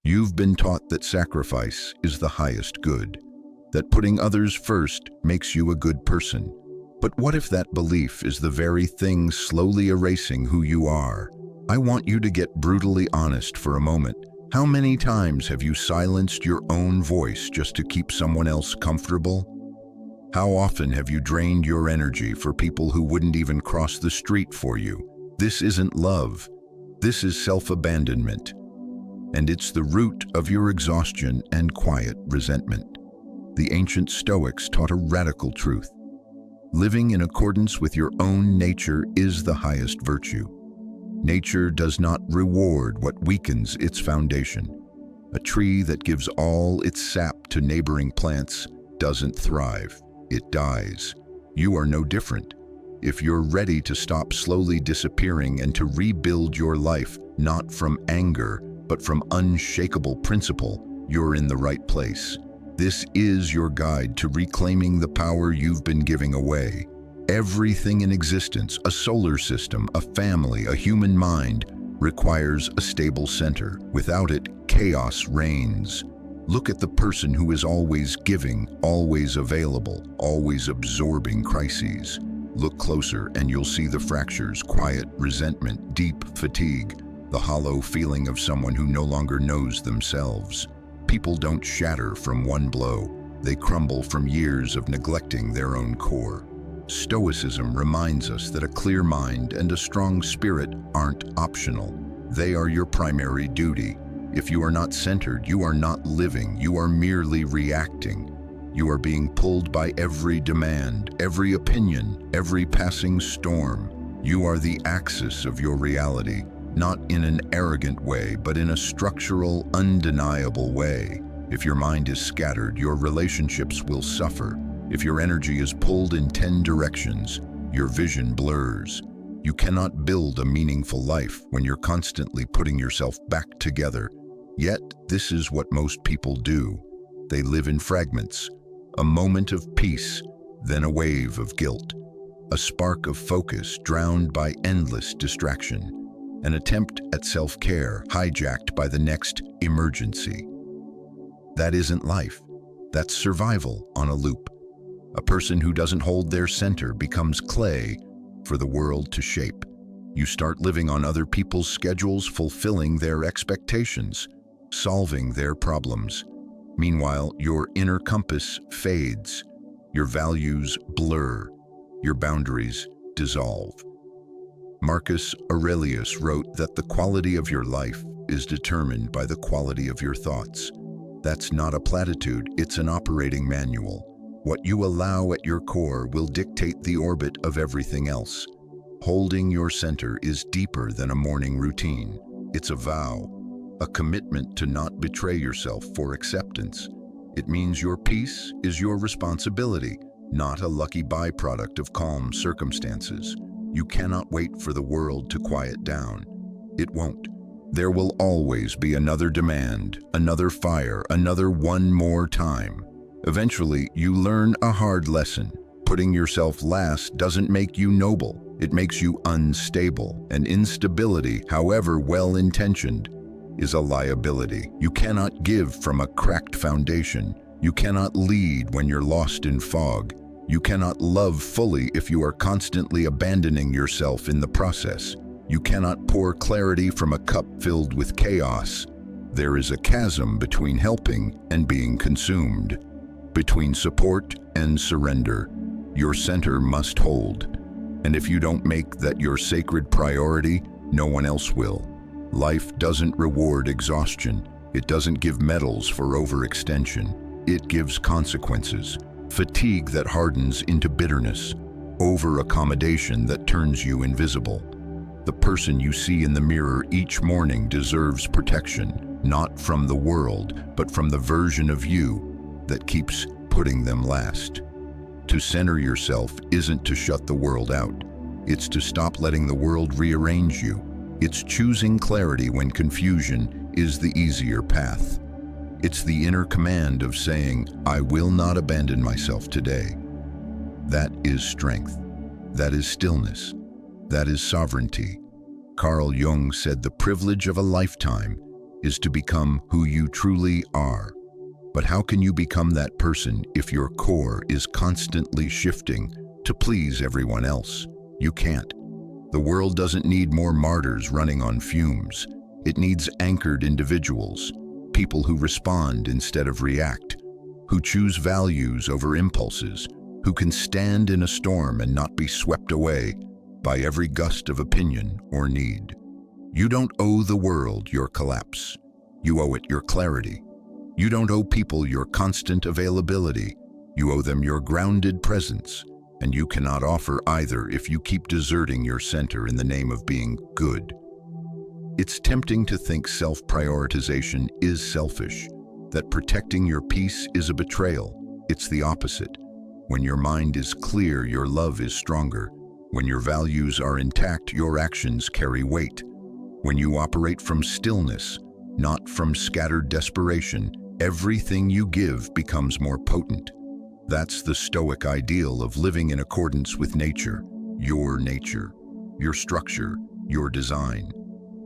You've been taught that sacrifice is the highest good, that putting others first makes you a good person. But what if that belief is the very thing slowly erasing who you are? I want you to get brutally honest for a moment. How many times have you silenced your own voice just to keep someone else comfortable? How often have you drained your energy for people who wouldn't even cross the street for you? This isn't love. This is self-abandonment. And it's the root of your exhaustion and quiet resentment. The ancient Stoics taught a radical truth. Living in accordance with your own nature is the highest virtue. Nature does not reward what weakens its foundation. A tree that gives all its sap to neighboring plants doesn't thrive, it dies. You are no different. If you're ready to stop slowly disappearing and to rebuild your life, not from anger, but from unshakable principle, you're in the right place. This is your guide to reclaiming the power you've been giving away. Everything in existence, a solar system, a family, a human mind, requires a stable center. Without it, chaos reigns. Look at the person who is always giving, always available, always absorbing crises. Look closer and you'll see the fractures, quiet resentment, deep fatigue, the hollow feeling of someone who no longer knows themselves. People don't shatter from one blow. They crumble from years of neglecting their own core. Stoicism reminds us that a clear mind and a strong spirit aren't optional. They are your primary duty. If you are not centered, you are not living. You are merely reacting. You are being pulled by every demand, every opinion, every passing storm. You are the axis of your reality, not in an arrogant way, but in a structural, undeniable way. If your mind is scattered, your relationships will suffer. If your energy is pulled in 10 directions, your vision blurs. You cannot build a meaningful life when you're constantly putting yourself back together. Yet, this is what most people do. They live in fragments. A moment of peace, then a wave of guilt. A spark of focus drowned by endless distraction. An attempt at self-care hijacked by the next emergency. That isn't life. That's survival on a loop. A person who doesn't hold their center becomes clay for the world to shape. You start living on other people's schedules, fulfilling their expectations, solving their problems. Meanwhile, your inner compass fades. Your values blur. Your boundaries dissolve. Marcus Aurelius wrote that the quality of your life is determined by the quality of your thoughts. That's not a platitude, it's an operating manual. What you allow at your core will dictate the orbit of everything else. Holding your center is deeper than a morning routine. It's a vow, a commitment to not betray yourself for acceptance. It means your peace is your responsibility, not a lucky byproduct of calm circumstances. You cannot wait for the world to quiet down. It won't. There will always be another demand, another fire, another one more time. Eventually, you learn a hard lesson. Putting yourself last doesn't make you noble. It makes you unstable. And instability, however well-intentioned, is a liability. You cannot give from a cracked foundation. You cannot lead when you're lost in fog. You cannot love fully if you are constantly abandoning yourself in the process. You cannot pour clarity from a cup filled with chaos. There is a chasm between helping and being consumed, between support and surrender. Your center must hold. And if you don't make that your sacred priority, no one else will. Life doesn't reward exhaustion. It doesn't give medals for overextension. It gives consequences. Fatigue that hardens into bitterness. Over-accommodation that turns you invisible. The person you see in the mirror each morning deserves protection, not from the world, but from the version of you that keeps putting them last. To center yourself isn't to shut the world out. It's to stop letting the world rearrange you. It's choosing clarity when confusion is the easier path. It's the inner command of saying, I will not abandon myself today. That is strength. That is stillness. That is sovereignty. Carl Jung said the privilege of a lifetime is to become who you truly are. But how can you become that person if your core is constantly shifting to please everyone else? You can't. The world doesn't need more martyrs running on fumes. It needs anchored individuals, people who respond instead of react, who choose values over impulses, who can stand in a storm and not be swept away by every gust of opinion or need. You don't owe the world your collapse. You owe it your clarity. You don't owe people your constant availability. You owe them your grounded presence, and you cannot offer either if you keep deserting your center in the name of being good. It's tempting to think self-prioritization is selfish, that protecting your peace is a betrayal. It's the opposite. When your mind is clear, your love is stronger. When your values are intact, your actions carry weight. When you operate from stillness, not from scattered desperation, everything you give becomes more potent. That's the Stoic ideal of living in accordance with nature, your structure, your design.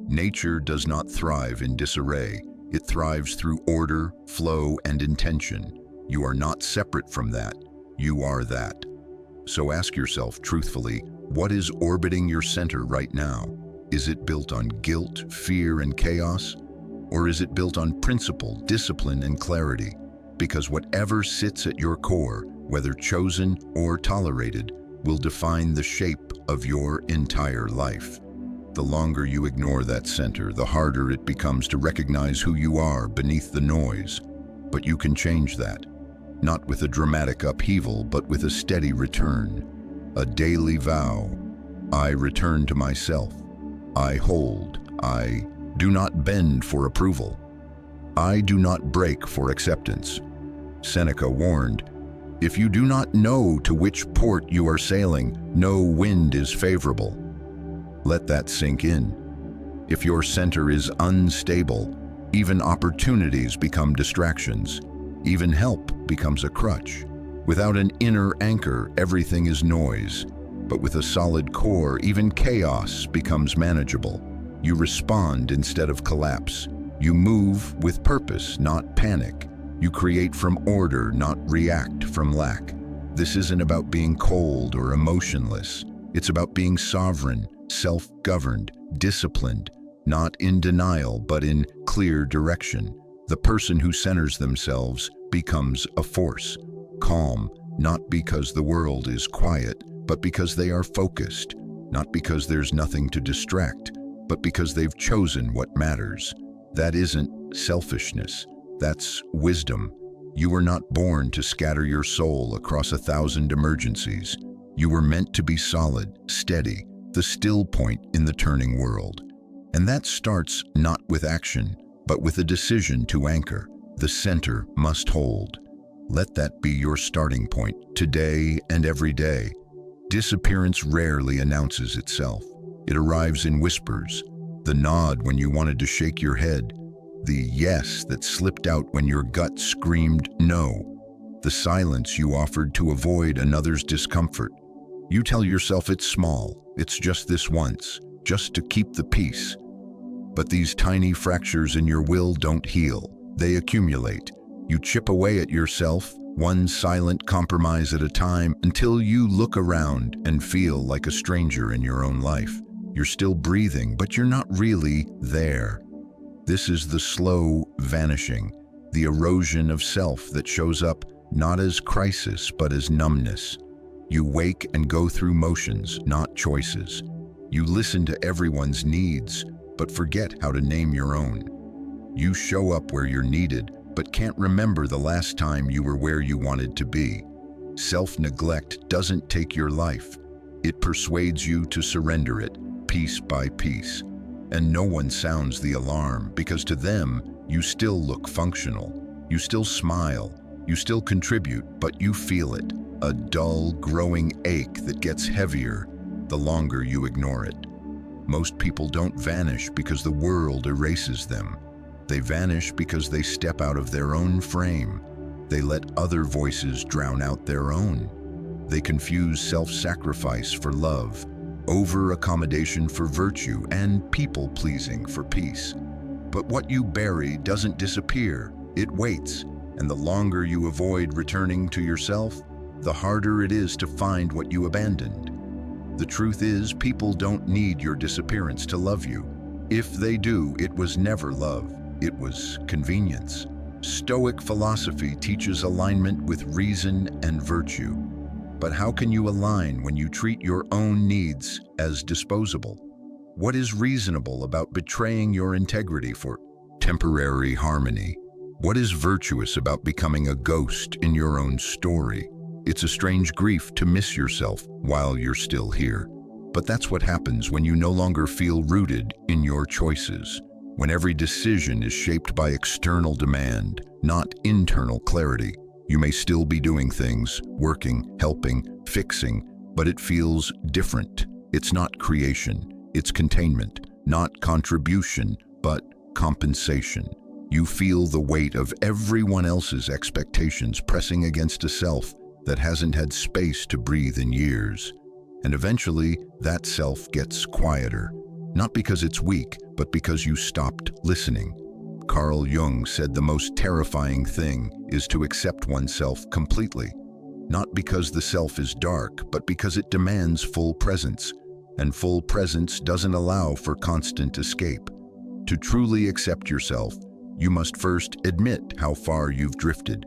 Nature does not thrive in disarray. It thrives through order, flow, and intention. You are not separate from that. You are that. So ask yourself truthfully, what is orbiting your center right now? Is it built on guilt, fear, and chaos? Or is it built on principle, discipline, and clarity? Because whatever sits at your core, whether chosen or tolerated, will define the shape of your entire life. The longer you ignore that center, the harder it becomes to recognize who you are beneath the noise. But you can change that, not with a dramatic upheaval, but with a steady return. A daily vow: I return to myself. I hold. I do not bend for approval. I do not break for acceptance. Seneca warned, if you do not know to which port you are sailing, no wind is favorable. Let that sink in. If your center is unstable, even opportunities become distractions. Even help becomes a crutch. Without an inner anchor, everything is noise. But with a solid core, even chaos becomes manageable. You respond instead of collapse. You move with purpose, not panic. You create from order, not react from lack. This isn't about being cold or emotionless. It's about being sovereign, self-governed, disciplined, not in denial, but in clear direction. The person who centers themselves becomes a force, calm, not because the world is quiet, but because they are focused, not because there's nothing to distract, but because they've chosen what matters. That isn't selfishness, that's wisdom. You were not born to scatter your soul across 1,000 emergencies. You were meant to be solid, steady, the still point in the turning world. And that starts not with action, but with a decision to anchor. The center must hold. Let that be your starting point, today and every day. Disappearance rarely announces itself. It arrives in whispers, the nod when you wanted to shake your head, the yes that slipped out when your gut screamed no, the silence you offered to avoid another's discomfort. You tell yourself it's small, it's just this once, just to keep the peace. But these tiny fractures in your will don't heal, they accumulate. You chip away at yourself, one silent compromise at a time, until you look around and feel like a stranger in your own life. You're still breathing, but you're not really there. This is the slow vanishing, the erosion of self that shows up not as crisis, but as numbness. You wake and go through motions, not choices. You listen to everyone's needs, but forget how to name your own. You show up where you're needed, but can't remember the last time you were where you wanted to be. Self-neglect doesn't take your life. It persuades you to surrender it, piece by piece. And no one sounds the alarm, because to them, you still look functional. You still smile. You still contribute, but you feel it. A dull, growing ache that gets heavier the longer you ignore it. Most people don't vanish because the world erases them. They vanish because they step out of their own frame. They let other voices drown out their own. They confuse self-sacrifice for love, over-accommodation for virtue, and people-pleasing for peace. But what you bury doesn't disappear, it waits, and the longer you avoid returning to yourself, the harder it is to find what you abandoned. The truth is, people don't need your disappearance to love you. If they do, it was never love, it was convenience. Stoic philosophy teaches alignment with reason and virtue. But how can you align when you treat your own needs as disposable? What is reasonable about betraying your integrity for temporary harmony? What is virtuous about becoming a ghost in your own story? It's a strange grief to miss yourself while you're still here. But that's what happens when you no longer feel rooted in your choices, when every decision is shaped by external demand, not internal clarity. You may still be doing things, working, helping, fixing, but it feels different. It's not creation, it's containment, not contribution, but compensation. You feel the weight of everyone else's expectations pressing against a self that hasn't had space to breathe in years. And eventually, that self gets quieter, not because it's weak, but because you stopped listening. Carl Jung said the most terrifying thing is to accept oneself completely, not because the self is dark, but because it demands full presence, and full presence doesn't allow for constant escape. To truly accept yourself, you must first admit how far you've drifted,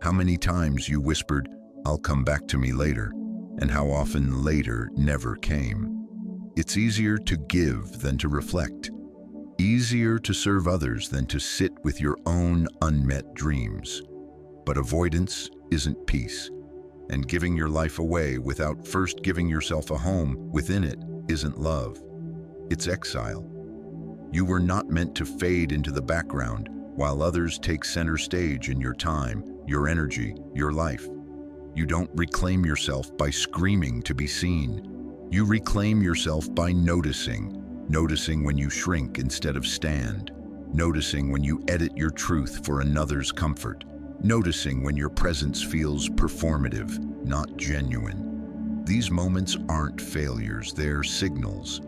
how many times you whispered, "I'll come back to me later," and how often later never came. It's easier to give than to reflect, easier to serve others than to sit with your own unmet dreams. But avoidance isn't peace, and giving your life away without first giving yourself a home within it isn't love. It's exile. You were not meant to fade into the background while others take center stage in your time, your energy, your life. You don't reclaim yourself by screaming to be seen. You reclaim yourself by noticing when you shrink instead of stand, noticing when you edit your truth for another's comfort, noticing when your presence feels performative, not genuine. These moments aren't failures, they're signals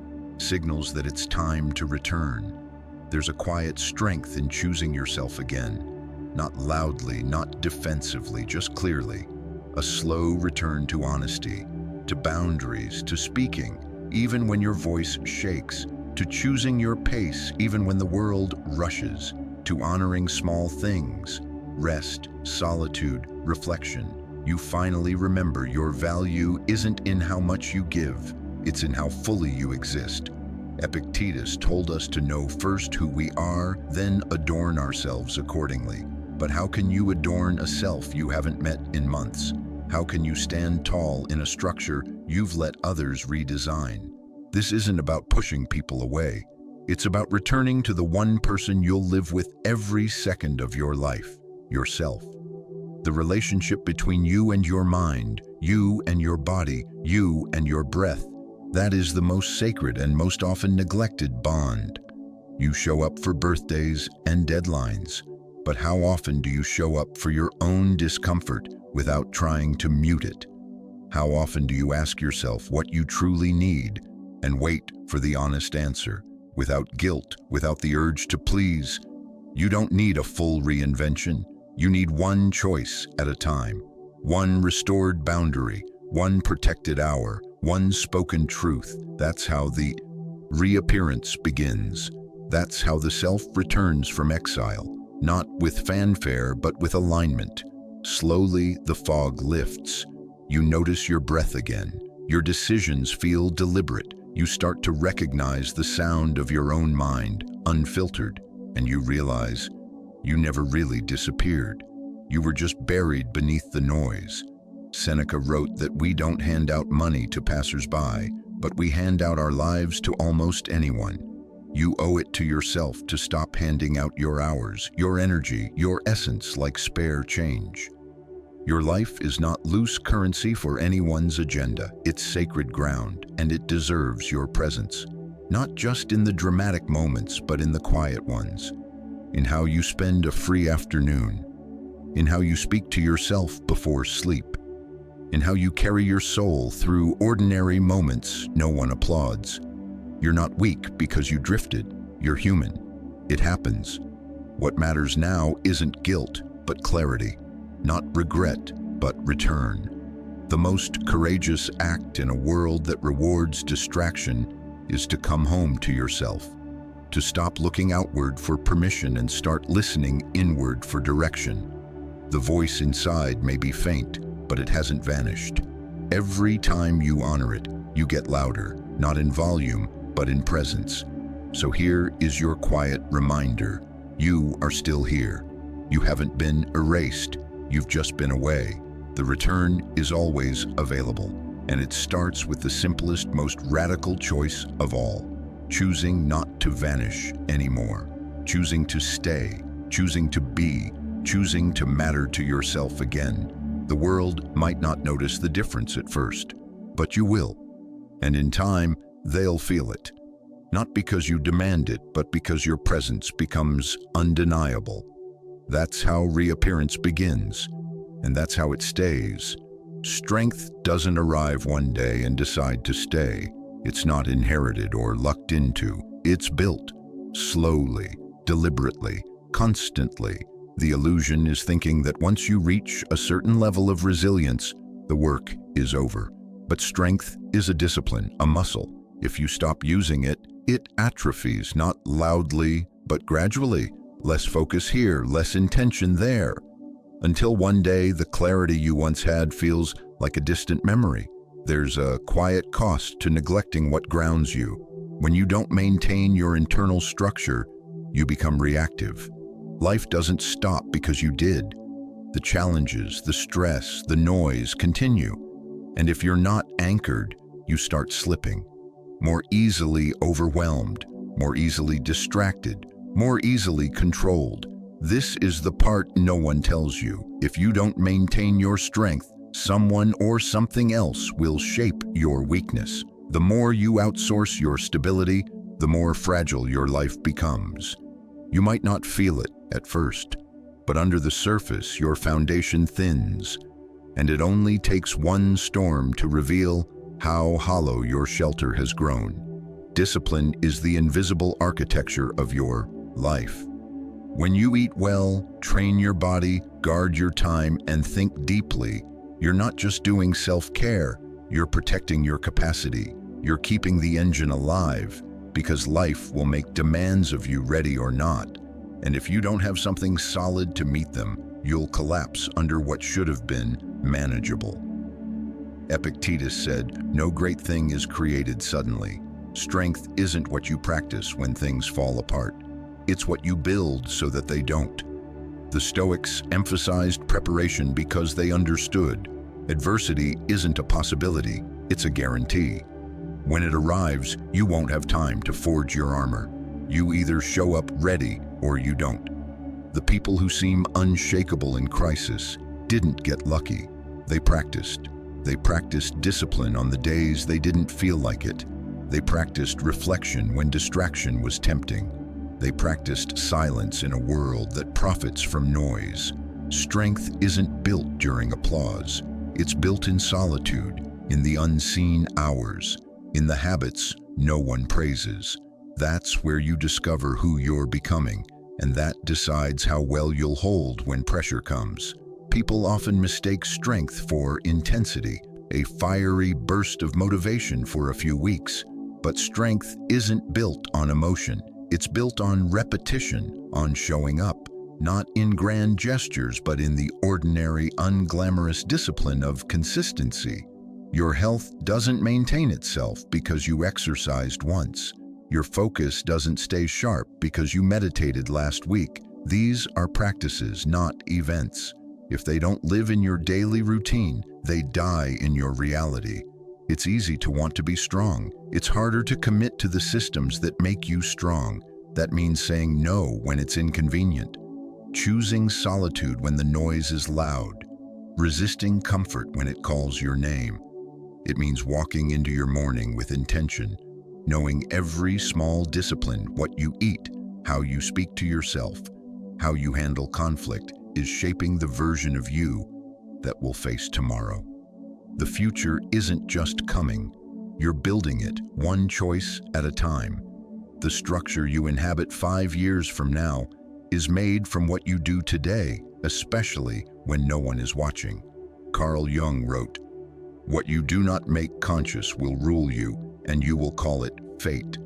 that it's time to return. There's a quiet strength in choosing yourself again, not loudly, not defensively, just clearly. A slow return to honesty, to boundaries, to speaking, even when your voice shakes, to choosing your pace, even when the world rushes, to honoring small things, rest, solitude, reflection. You finally remember your value isn't in how much you give, it's in how fully you exist. Epictetus told us to know first who we are, then adorn ourselves accordingly. But how can you adorn a self you haven't met in months? How can you stand tall in a structure you've let others redesign? This isn't about pushing people away. It's about returning to the one person you'll live with every second of your life, yourself. The relationship between you and your mind, you and your body, you and your breath, that is the most sacred and most often neglected bond. You show up for birthdays and deadlines, but how often do you show up for your own discomfort without trying to mute it? How often do you ask yourself what you truly need and wait for the honest answer, without guilt, without the urge to please? You don't need a full reinvention. You need one choice at a time, one restored boundary, one protected hour, one spoken truth. That's how the reappearance begins. That's how the self returns from exile, not with fanfare, but with alignment. Slowly, the fog lifts. You notice your breath again. Your decisions feel deliberate. You start to recognize the sound of your own mind, unfiltered, and you realize you never really disappeared. You were just buried beneath the noise. Seneca wrote that we don't hand out money to passers-by, but we hand out our lives to almost anyone. You owe it to yourself to stop handing out your hours, your energy, your essence like spare change. Your life is not loose currency for anyone's agenda. It's sacred ground, and it deserves your presence. Not just in the dramatic moments, but in the quiet ones. In how you spend a free afternoon. In how you speak to yourself before sleep. In how you carry your soul through ordinary moments no one applauds. You're not weak because you drifted. You're human. It happens. What matters now isn't guilt, but clarity. Not regret, but return. The most courageous act in a world that rewards distraction is to come home to yourself, to stop looking outward for permission and start listening inward for direction. The voice inside may be faint, but it hasn't vanished. Every time you honor it, you get louder, not in volume, but in presence. So here is your quiet reminder. You are still here. You haven't been erased. You've just been away. The return is always available, and it starts with the simplest, most radical choice of all. Choosing not to vanish anymore. Choosing to stay. Choosing to be. Choosing to matter to yourself again. The world might not notice the difference at first, but you will. And in time, they'll feel it. Not because you demand it, but because your presence becomes undeniable. That's how reappearance begins, and that's how it stays. Strength doesn't arrive one day and decide to stay. It's not inherited or lucked into. It's built, slowly, deliberately, constantly. The illusion is thinking that once you reach a certain level of resilience, the work is over. But strength is a discipline, a muscle. If you stop using it, it atrophies, not loudly, but gradually. Less focus here, less intention there. Until one day, the clarity you once had feels like a distant memory. There's a quiet cost to neglecting what grounds you. When you don't maintain your internal structure, you become reactive. Life doesn't stop because you did. The challenges, the stress, the noise continue. And if you're not anchored, you start slipping. More easily overwhelmed, more easily distracted, more easily controlled. This is the part no one tells you. If you don't maintain your strength, someone or something else will shape your weakness. The more you outsource your stability, the more fragile your life becomes. You might not feel it at first, but under the surface, your foundation thins, and it only takes one storm to reveal how hollow your shelter has grown. Discipline is the invisible architecture of your life. When you eat well, train your body, guard your time, and think deeply, you're not just doing self-care, you're protecting your capacity. You're keeping the engine alive, because life will make demands of you ready or not. And if you don't have something solid to meet them, you'll collapse under what should have been manageable. Epictetus said, "No great thing is created suddenly. Strength isn't what you practice when things fall apart. It's what you build so that they don't." The Stoics emphasized preparation because they understood adversity isn't a possibility, it's a guarantee. When it arrives, you won't have time to forge your armor. You either show up ready or you don't. The people who seem unshakable in crisis didn't get lucky. They practiced. They practiced discipline on the days they didn't feel like it. They practiced reflection when distraction was tempting. They practiced silence in a world that profits from noise. Strength isn't built during applause. It's built in solitude, in the unseen hours, in the habits no one praises. That's where you discover who you're becoming, and that decides how well you'll hold when pressure comes. People often mistake strength for intensity, a fiery burst of motivation for a few weeks. But strength isn't built on emotion. It's built on repetition, on showing up, not in grand gestures, but in the ordinary, unglamorous discipline of consistency. Your health doesn't maintain itself because you exercised once. Your focus doesn't stay sharp because you meditated last week. These are practices, not events. If they don't live in your daily routine, they die in your reality. It's easy to want to be strong. It's harder to commit to the systems that make you strong. That means saying no when it's inconvenient, choosing solitude when the noise is loud, resisting comfort when it calls your name. It means walking into your morning with intention, knowing every small discipline, what you eat, how you speak to yourself, how you handle conflict, is shaping the version of you that will face tomorrow. The future isn't just coming. You're building it, one choice at a time. The structure you inhabit 5 years from now is made from what you do today, especially when no one is watching. Carl Jung wrote, "What you do not make conscious will rule you, and you will call it fate."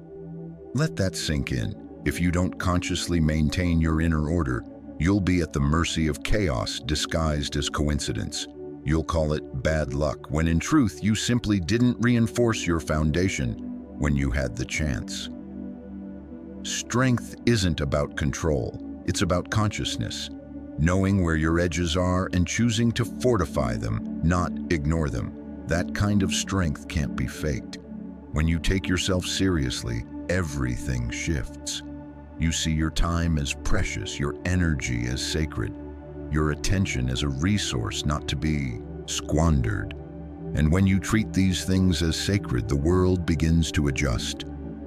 Let that sink in. If you don't consciously maintain your inner order, you'll be at the mercy of chaos disguised as coincidence. You'll call it bad luck, when in truth you simply didn't reinforce your foundation when you had the chance. Strength isn't about control, it's about consciousness. Knowing where your edges are and choosing to fortify them, not ignore them. That kind of strength can't be faked. When you take yourself seriously, everything shifts. You see your time as precious, your energy as sacred, your attention as a resource not to be squandered. And when you treat these things as sacred, the world begins to adjust.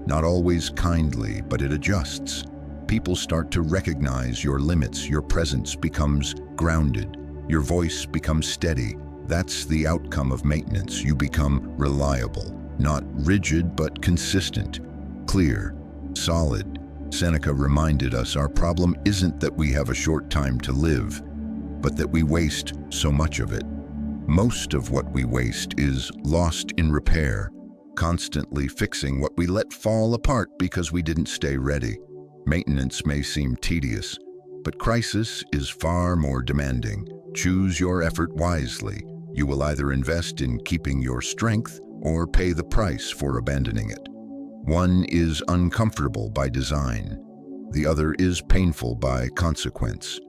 Not always kindly, but it adjusts. People start to recognize your limits, your presence becomes grounded, your voice becomes steady. That's the outcome of maintenance. You become reliable, not rigid, but consistent, clear, solid. Seneca reminded us our problem isn't that we have a short time to live, but that we waste so much of it. Most of what we waste is lost in repair, constantly fixing what we let fall apart because we didn't stay ready. Maintenance may seem tedious, but crisis is far more demanding. Choose your effort wisely. You will either invest in keeping your strength or pay the price for abandoning it. One is uncomfortable by design. The other is painful by consequence.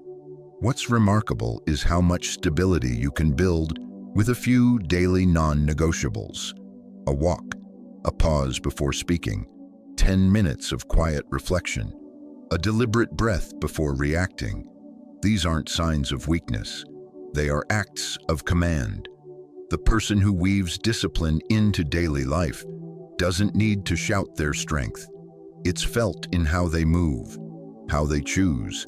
What's remarkable is how much stability you can build with a few daily non-negotiables. A walk, a pause before speaking, 10 minutes of quiet reflection, a deliberate breath before reacting. These aren't signs of weakness. They are acts of command. The person who weaves discipline into daily life doesn't need to shout their strength. It's felt in how they move, how they choose,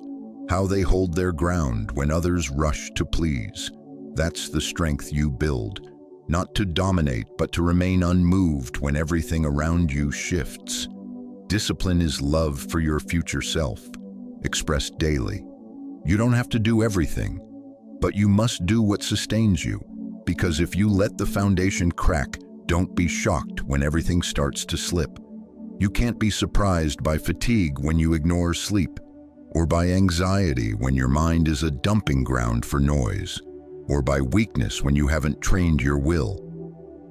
how they hold their ground when others rush to please. That's the strength you build, not to dominate, but to remain unmoved when everything around you shifts. Discipline is love for your future self, expressed daily. You don't have to do everything, but you must do what sustains you, because if you let the foundation crack, don't be shocked when everything starts to slip. You can't be surprised by fatigue when you ignore sleep, or by anxiety when your mind is a dumping ground for noise, or by weakness when you haven't trained your will.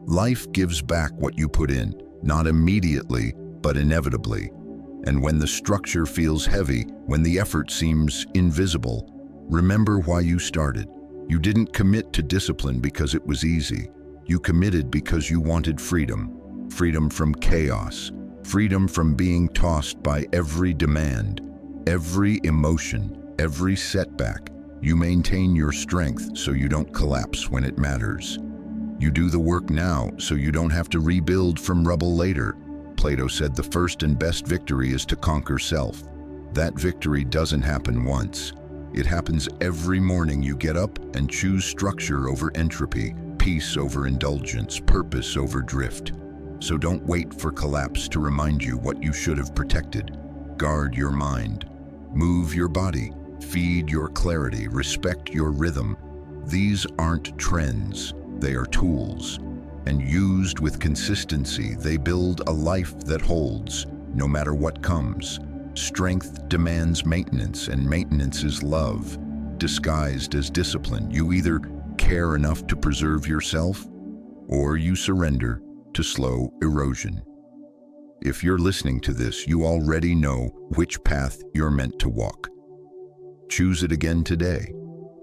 Life gives back what you put in, not immediately, but inevitably. And when the structure feels heavy, when the effort seems invisible, remember why you started. You didn't commit to discipline because it was easy. You committed because you wanted freedom. Freedom from chaos. Freedom from being tossed by every demand, every emotion, every setback. You maintain your strength so you don't collapse when it matters. You do the work now so you don't have to rebuild from rubble later. Plato said the first and best victory is to conquer self. That victory doesn't happen once. It happens every morning you get up and choose structure over entropy, peace over indulgence, purpose over drift. So don't wait for collapse to remind you what you should have protected. Guard your mind. Move your body. Feed your clarity. Respect your rhythm. These aren't trends. They are tools. And used with consistency, they build a life that holds, no matter what comes. Strength demands maintenance, and maintenance is love, disguised as discipline. You either care enough to preserve yourself, or you surrender to slow erosion. If you're listening to this, you already know which path you're meant to walk. Choose it again today,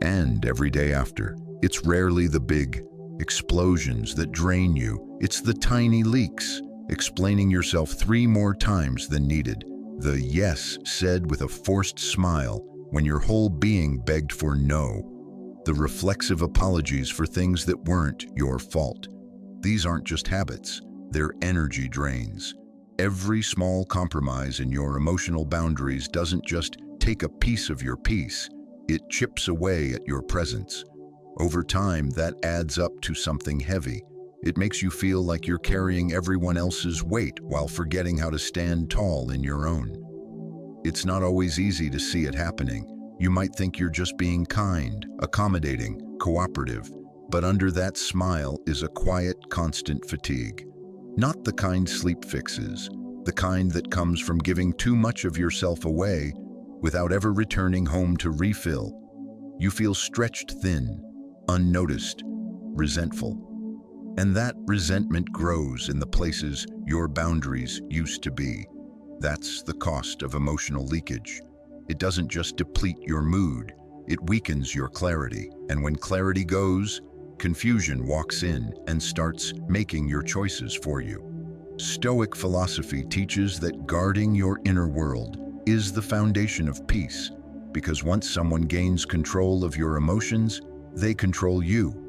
and every day after. It's rarely the big explosions that drain you. It's the tiny leaks, explaining yourself 3 more times than needed. The yes said with a forced smile when your whole being begged for no. The reflexive apologies for things that weren't your fault. These aren't just habits, they're energy drains. Every small compromise in your emotional boundaries doesn't just take a piece of your peace, it chips away at your presence. Over time, that adds up to something heavy. It makes you feel like you're carrying everyone else's weight while forgetting how to stand tall in your own. It's not always easy to see it happening. You might think you're just being kind, accommodating, cooperative, but under that smile is a quiet, constant fatigue. Not the kind sleep fixes, the kind that comes from giving too much of yourself away without ever returning home to refill. You feel stretched thin, unnoticed, resentful. And that resentment grows in the places your boundaries used to be. That's the cost of emotional leakage. It doesn't just deplete your mood, it weakens your clarity. And when clarity goes, confusion walks in and starts making your choices for you. Stoic philosophy teaches that guarding your inner world is the foundation of peace, because once someone gains control of your emotions, they control you,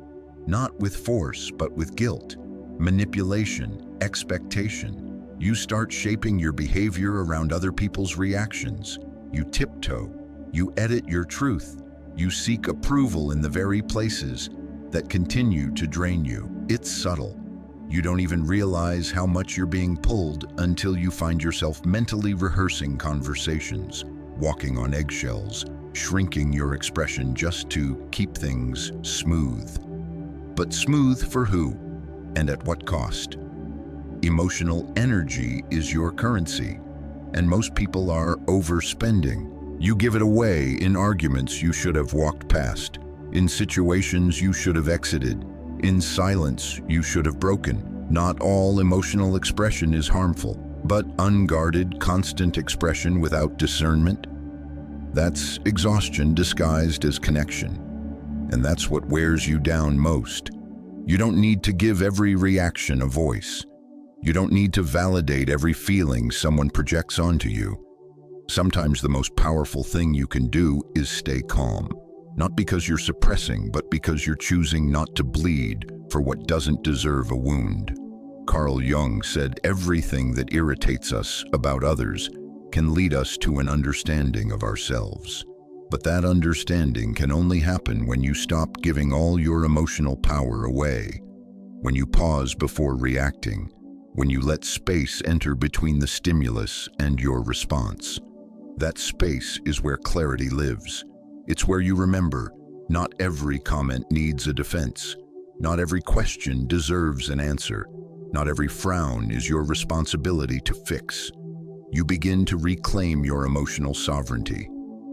not with force, but with guilt, manipulation, expectation. You start shaping your behavior around other people's reactions. You tiptoe, you edit your truth, you seek approval in the very places that continue to drain you. It's subtle. You don't even realize how much you're being pulled until you find yourself mentally rehearsing conversations, walking on eggshells, shrinking your expression just to keep things smooth. But smooth for who? And at what cost? Emotional energy is your currency, and most people are overspending. You give it away in arguments you should have walked past, in situations you should have exited, in silence you should have broken. Not all emotional expression is harmful, but unguarded, constant expression without discernment, that's exhaustion disguised as connection. And that's what wears you down most. You don't need to give every reaction a voice. You don't need to validate every feeling someone projects onto you. Sometimes the most powerful thing you can do is stay calm. Not because you're suppressing, but because you're choosing not to bleed for what doesn't deserve a wound. Carl Jung said everything that irritates us about others can lead us to an understanding of ourselves. But that understanding can only happen when you stop giving all your emotional power away, when you pause before reacting, when you let space enter between the stimulus and your response. That space is where clarity lives. It's where you remember, not every comment needs a defense. Not every question deserves an answer. Not every frown is your responsibility to fix. You begin to reclaim your emotional sovereignty,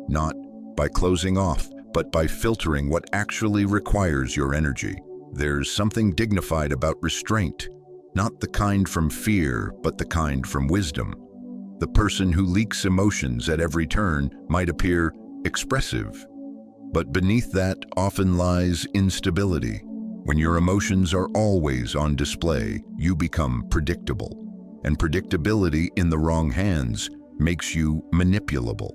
not by closing off, but by filtering what actually requires your energy. There's something dignified about restraint, not the kind from fear, but the kind from wisdom. The person who leaks emotions at every turn might appear expressive, but beneath that often lies instability. When your emotions are always on display, you become predictable. And predictability in the wrong hands makes you manipulable.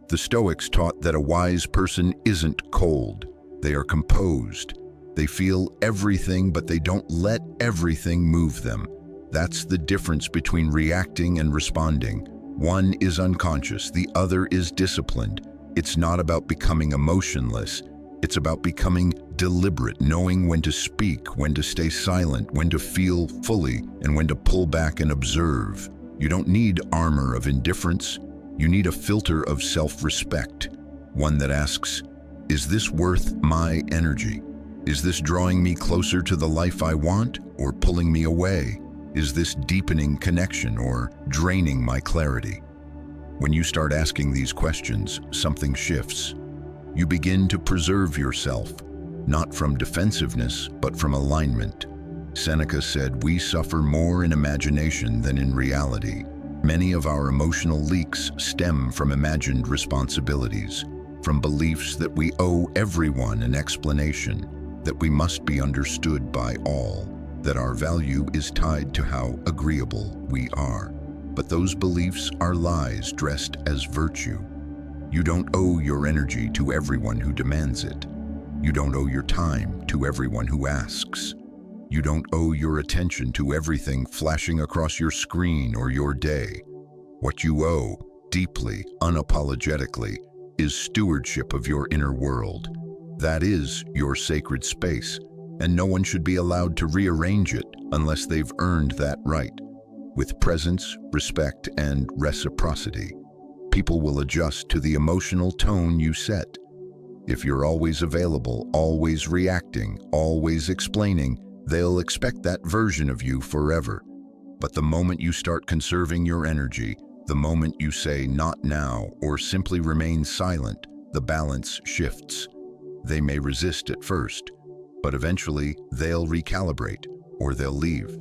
The Stoics taught that a wise person isn't cold. They are composed. They feel everything, but they don't let everything move them. That's the difference between reacting and responding. One is unconscious, the other is disciplined. It's not about becoming emotionless. It's about becoming deliberate, knowing when to speak, when to stay silent, when to feel fully, and when to pull back and observe. You don't need armor of indifference. You need a filter of self-respect, one that asks, is this worth my energy? Is this drawing me closer to the life I want or pulling me away? Is this deepening connection or draining my clarity? When you start asking these questions, something shifts. You begin to preserve yourself, not from defensiveness, but from alignment. Seneca said, "We suffer more in imagination than in reality." Many of our emotional leaks stem from imagined responsibilities, from beliefs that we owe everyone an explanation, that we must be understood by all, that our value is tied to how agreeable we are. But those beliefs are lies dressed as virtue. You don't owe your energy to everyone who demands it. You don't owe your time to everyone who asks. You don't owe your attention to everything flashing across your screen or your day. What you owe, deeply, unapologetically, is stewardship of your inner world. That is your sacred space, and no one should be allowed to rearrange it unless they've earned that right. With presence, respect, and reciprocity, people will adjust to the emotional tone you set. If you're always available, always reacting, always explaining, they'll expect that version of you forever. But the moment you start conserving your energy, the moment you say "not now" or simply remain silent, the balance shifts. They may resist at first, but eventually they'll recalibrate or they'll leave.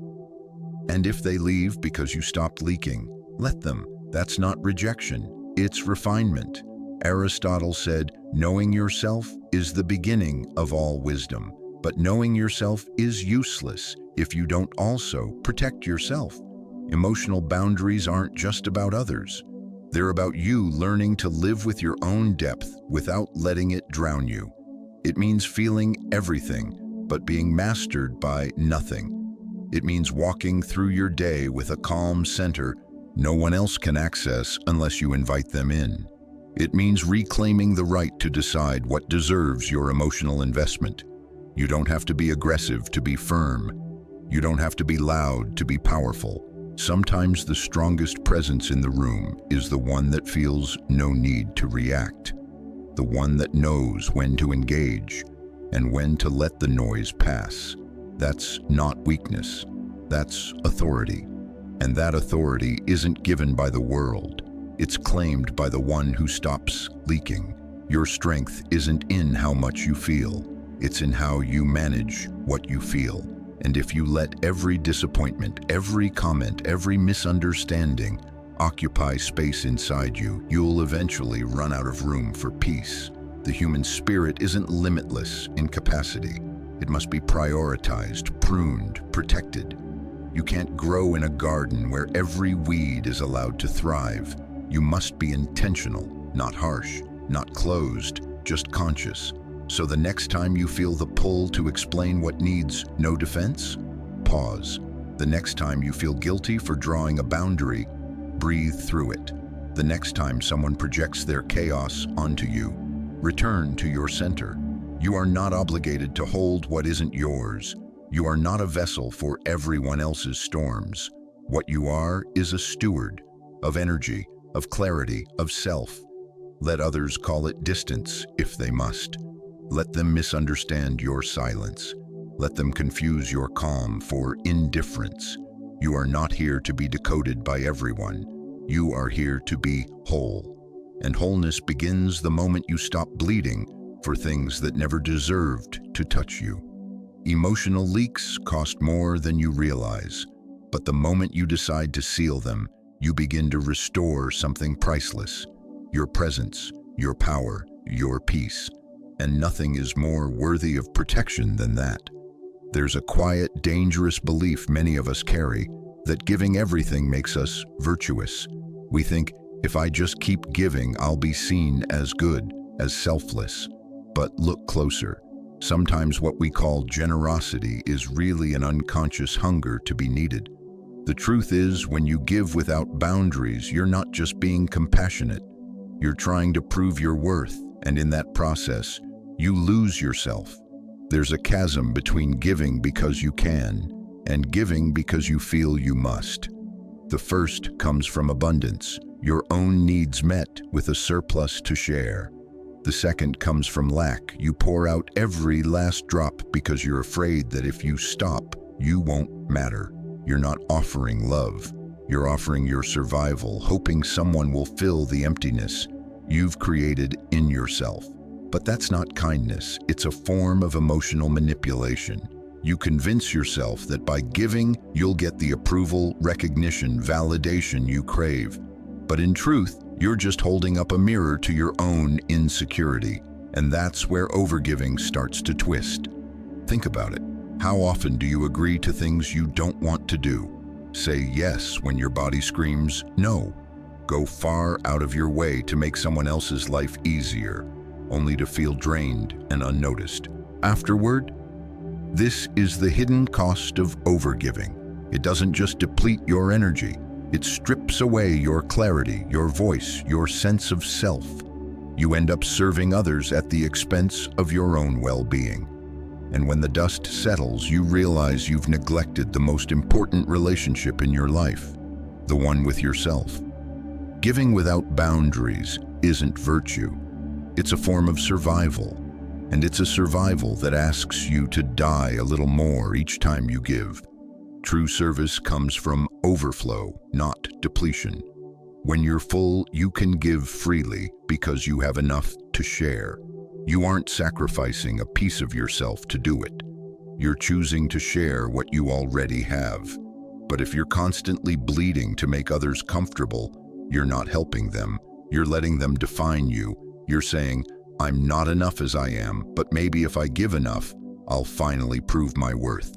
And if they leave because you stopped leaking, let them. That's not rejection, it's refinement. Aristotle said, knowing yourself is the beginning of all wisdom, but knowing yourself is useless if you don't also protect yourself. Emotional boundaries aren't just about others. They're about you learning to live with your own depth without letting it drown you. It means feeling everything, but being mastered by nothing. It means walking through your day with a calm center no one else can access unless you invite them in. It means reclaiming the right to decide what deserves your emotional investment. You don't have to be aggressive to be firm. You don't have to be loud to be powerful. Sometimes the strongest presence in the room is the one that feels no need to react, the one that knows when to engage and when to let the noise pass. That's not weakness, that's authority. And that authority isn't given by the world. It's claimed by the one who stops leaking. Your strength isn't in how much you feel. It's in how you manage what you feel. And if you let every disappointment, every comment, every misunderstanding occupy space inside you, you'll eventually run out of room for peace. The human spirit isn't limitless in capacity. It must be prioritized, pruned, protected. You can't grow in a garden where every weed is allowed to thrive. You must be intentional, not harsh, not closed, just conscious. So the next time you feel the pull to explain what needs no defense, pause. The next time you feel guilty for drawing a boundary, breathe through it. The next time someone projects their chaos onto you, return to your center. You are not obligated to hold what isn't yours. You are not a vessel for everyone else's storms. What you are is a steward of energy, of clarity, of self. Let others call it distance if they must. Let them misunderstand your silence. Let them confuse your calm for indifference. You are not here to be decoded by everyone. You are here to be whole. And wholeness begins the moment you stop bleeding for things that never deserved to touch you. Emotional leaks cost more than you realize, but the moment you decide to seal them, you begin to restore something priceless: your presence, your power, your peace. And nothing is more worthy of protection than that. There's a quiet, dangerous belief many of us carry that giving everything makes us virtuous. We think, if I just keep giving, I'll be seen as good, as selfless. But look closer. Sometimes what we call generosity is really an unconscious hunger to be needed. The truth is, when you give without boundaries, you're not just being compassionate. You're trying to prove your worth, and in that process, you lose yourself. There's a chasm between giving because you can and giving because you feel you must. The first comes from abundance, your own needs met with a surplus to share. The second comes from lack. You pour out every last drop because you're afraid that if you stop, you won't matter. You're not offering love. You're offering your survival, hoping someone will fill the emptiness you've created in yourself. But that's not kindness. It's a form of emotional manipulation. You convince yourself that by giving, you'll get the approval, recognition, validation you crave. But in truth, you're just holding up a mirror to your own insecurity. And that's where overgiving starts to twist. Think about it. How often do you agree to things you don't want to do? Say yes when your body screams no. Go far out of your way to make someone else's life easier, only to feel drained and unnoticed. Afterward, this is the hidden cost of overgiving. It doesn't just deplete your energy. It strips away your clarity, your voice, your sense of self. You end up serving others at the expense of your own well-being. And when the dust settles, you realize you've neglected the most important relationship in your life, the one with yourself. Giving without boundaries isn't virtue. It's a form of survival, and it's a survival that asks you to die a little more each time you give. True service comes from overflow, not depletion. When you're full, you can give freely because you have enough to share. You aren't sacrificing a piece of yourself to do it. You're choosing to share what you already have. But if you're constantly bleeding to make others comfortable, you're not helping them. You're letting them define you. You're saying, I'm not enough as I am, but maybe if I give enough, I'll finally prove my worth.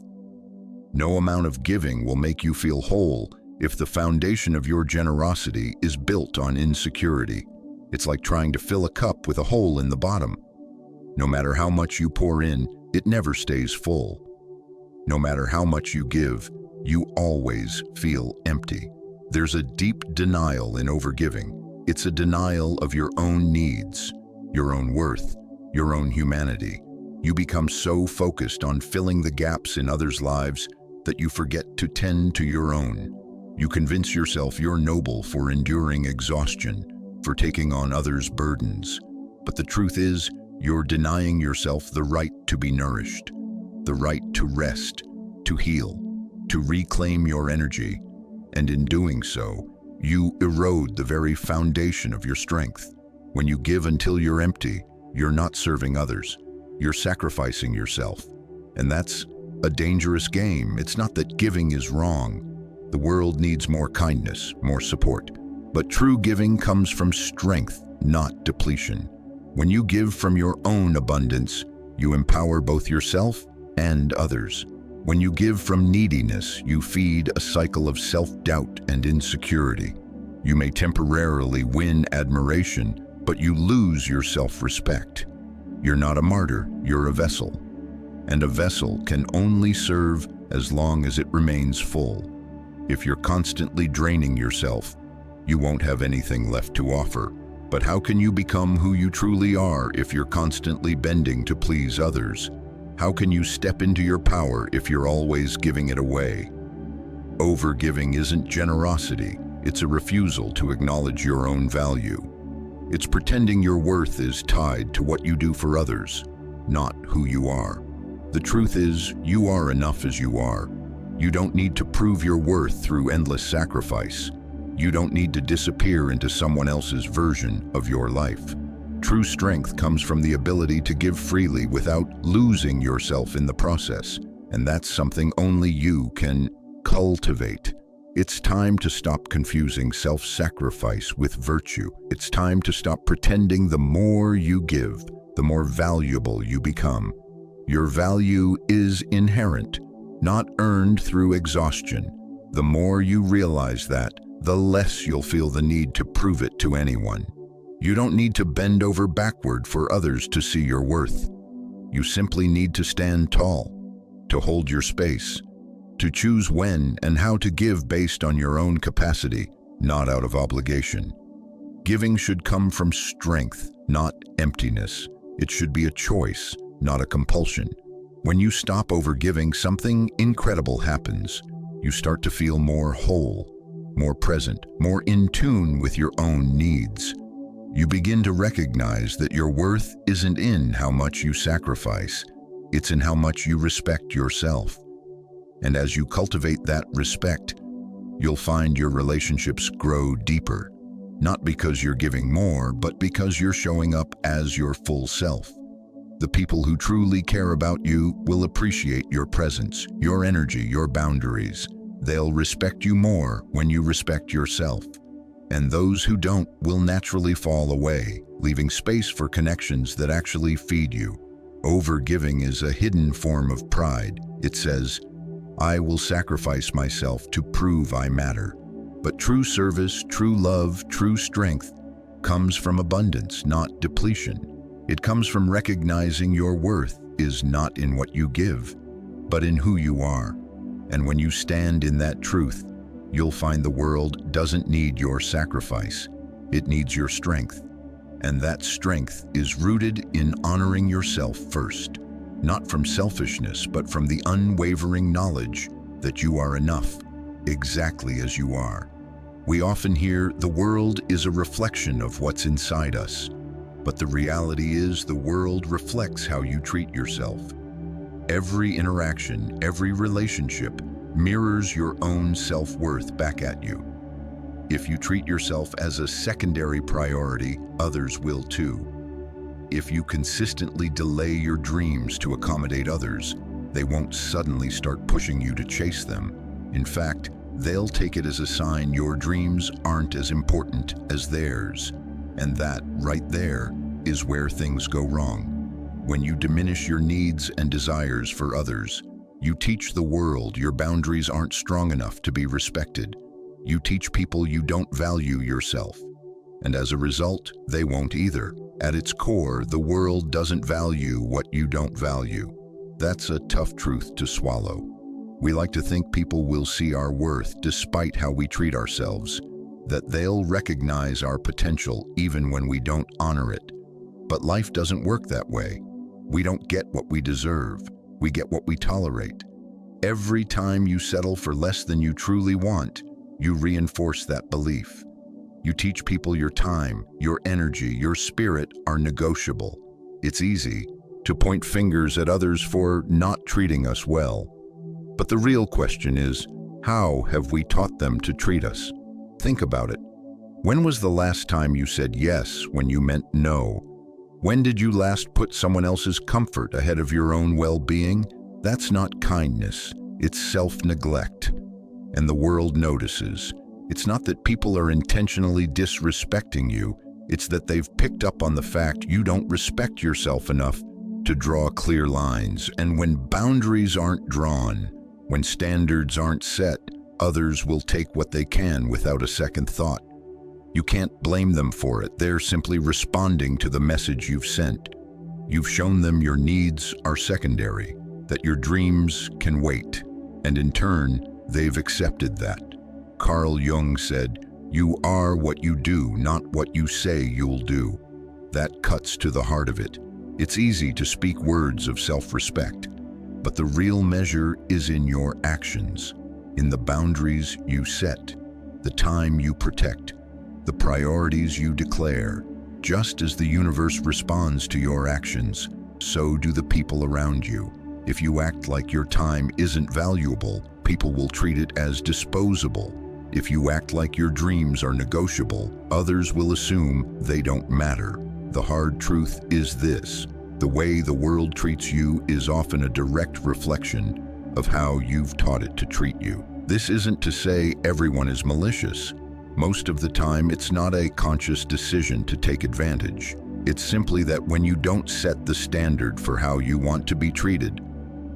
No amount of giving will make you feel whole if the foundation of your generosity is built on insecurity. It's like trying to fill a cup with a hole in the bottom. No matter how much you pour in, it never stays full. No matter how much you give, you always feel empty. There's a deep denial in overgiving. It's a denial of your own needs, your own worth, your own humanity. You become so focused on filling the gaps in others' lives that you forget to tend to your own. You convince yourself you're noble for enduring exhaustion, for taking on others' burdens. But the truth is, you're denying yourself the right to be nourished, the right to rest, to heal, to reclaim your energy. And in doing so, you erode the very foundation of your strength. When you give until you're empty, you're not serving others. You're sacrificing yourself. And that's a dangerous game. It's not that giving is wrong. The world needs more kindness, more support. But true giving comes from strength, not depletion. When you give from your own abundance, you empower both yourself and others. When you give from neediness, you feed a cycle of self-doubt and insecurity. You may temporarily win admiration, but you lose your self-respect. You're not a martyr, you're a vessel. And a vessel can only serve as long as it remains full. If you're constantly draining yourself, you won't have anything left to offer. But how can you become who you truly are if you're constantly bending to please others? How can you step into your power if you're always giving it away? Overgiving isn't generosity, it's a refusal to acknowledge your own value. It's pretending your worth is tied to what you do for others, not who you are. The truth is, you are enough as you are. You don't need to prove your worth through endless sacrifice. You don't need to disappear into someone else's version of your life. True strength comes from the ability to give freely without losing yourself in the process, and that's something only you can cultivate. It's time to stop confusing self-sacrifice with virtue. It's time to stop pretending the more you give, the more valuable you become. Your value is inherent, not earned through exhaustion. The more you realize that, the less you'll feel the need to prove it to anyone. You don't need to bend over backward for others to see your worth. You simply need to stand tall, to hold your space, to choose when and how to give based on your own capacity, not out of obligation. Giving should come from strength, not emptiness. It should be a choice, not a compulsion. When you stop overgiving, something incredible happens. You start to feel more whole, more present, more in tune with your own needs. You begin to recognize that your worth isn't in how much you sacrifice, it's in how much you respect yourself. And as you cultivate that respect, you'll find your relationships grow deeper, not because you're giving more, but because you're showing up as your full self. The people who truly care about you will appreciate your presence, your energy, your boundaries. They'll respect you more when you respect yourself. And those who don't will naturally fall away, leaving space for connections that actually feed you. Overgiving is a hidden form of pride. It says, I will sacrifice myself to prove I matter. But true service, true love, true strength comes from abundance, not depletion. It comes from recognizing your worth is not in what you give, but in who you are. And when you stand in that truth, you'll find the world doesn't need your sacrifice. It needs your strength. And that strength is rooted in honoring yourself first, not from selfishness, but from the unwavering knowledge that you are enough, exactly as you are. We often hear the world is a reflection of what's inside us, but the reality is the world reflects how you treat yourself. Every interaction, every relationship mirrors your own self-worth back at you. If you treat yourself as a secondary priority, others will too. If you consistently delay your dreams to accommodate others, they won't suddenly start pushing you to chase them. In fact, they'll take it as a sign your dreams aren't as important as theirs. And that, right there, is where things go wrong. When you diminish your needs and desires for others, you teach the world your boundaries aren't strong enough to be respected. You teach people you don't value yourself. And as a result, they won't either. At its core, the world doesn't value what you don't value. That's a tough truth to swallow. We like to think people will see our worth despite how we treat ourselves, that they'll recognize our potential even when we don't honor it. But life doesn't work that way. We don't get what we deserve. We get what we tolerate. Every time you settle for less than you truly want, you reinforce that belief. You teach people your time, your energy, your spirit are negotiable. It's easy to point fingers at others for not treating us well. But the real question is, how have we taught them to treat us? Think about it. When was the last time you said yes when you meant no? When did you last put someone else's comfort ahead of your own well-being? That's not kindness, it's self-neglect. And the world notices. It's not that people are intentionally disrespecting you, it's that they've picked up on the fact you don't respect yourself enough to draw clear lines. And when boundaries aren't drawn, when standards aren't set, others will take what they can without a second thought. You can't blame them for it. They're simply responding to the message you've sent. You've shown them your needs are secondary, that your dreams can wait, and in turn, they've accepted that. Carl Jung said, "You are what you do, not what you say you'll do." That cuts to the heart of it. It's easy to speak words of self-respect, but the real measure is in your actions, in the boundaries you set, the time you protect, the priorities you declare. Just as the universe responds to your actions, so do the people around you. If you act like your time isn't valuable, people will treat it as disposable. If you act like your dreams are negotiable, others will assume they don't matter. The hard truth is this: the way the world treats you is often a direct reflection of how you've taught it to treat you. This isn't to say everyone is malicious. Most of the time, it's not a conscious decision to take advantage. It's simply that when you don't set the standard for how you want to be treated,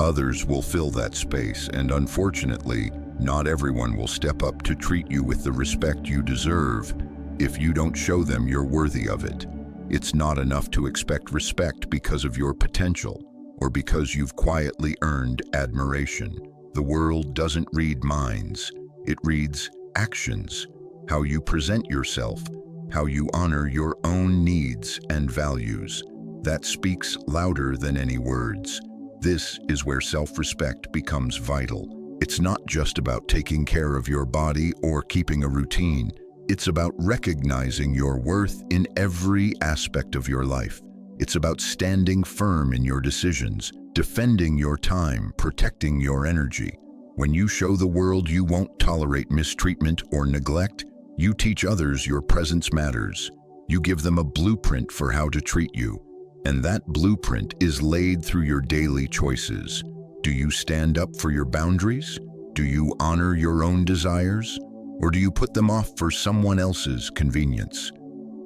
others will fill that space, and unfortunately, not everyone will step up to treat you with the respect you deserve if you don't show them you're worthy of it. It's not enough to expect respect because of your potential or because you've quietly earned admiration. The world doesn't read minds, it reads actions. How you present yourself, how you honor your own needs and values. That speaks louder than any words. This is where self-respect becomes vital. It's not just about taking care of your body or keeping a routine. It's about recognizing your worth in every aspect of your life. It's about standing firm in your decisions, defending your time, protecting your energy. When you show the world you won't tolerate mistreatment or neglect, you teach others your presence matters. You give them a blueprint for how to treat you. And that blueprint is laid through your daily choices. Do you stand up for your boundaries? Do you honor your own desires? Or do you put them off for someone else's convenience?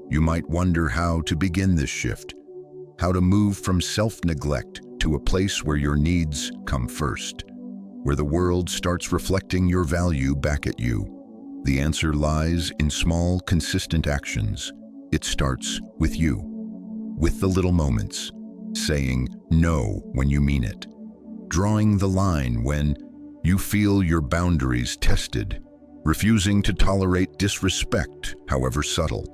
You might wonder how to begin this shift, how to move from self-neglect to a place where your needs come first, where the world starts reflecting your value back at you. The answer lies in small, consistent actions. It starts with you, with the little moments, saying no when you mean it, drawing the line when you feel your boundaries tested, refusing to tolerate disrespect, however subtle.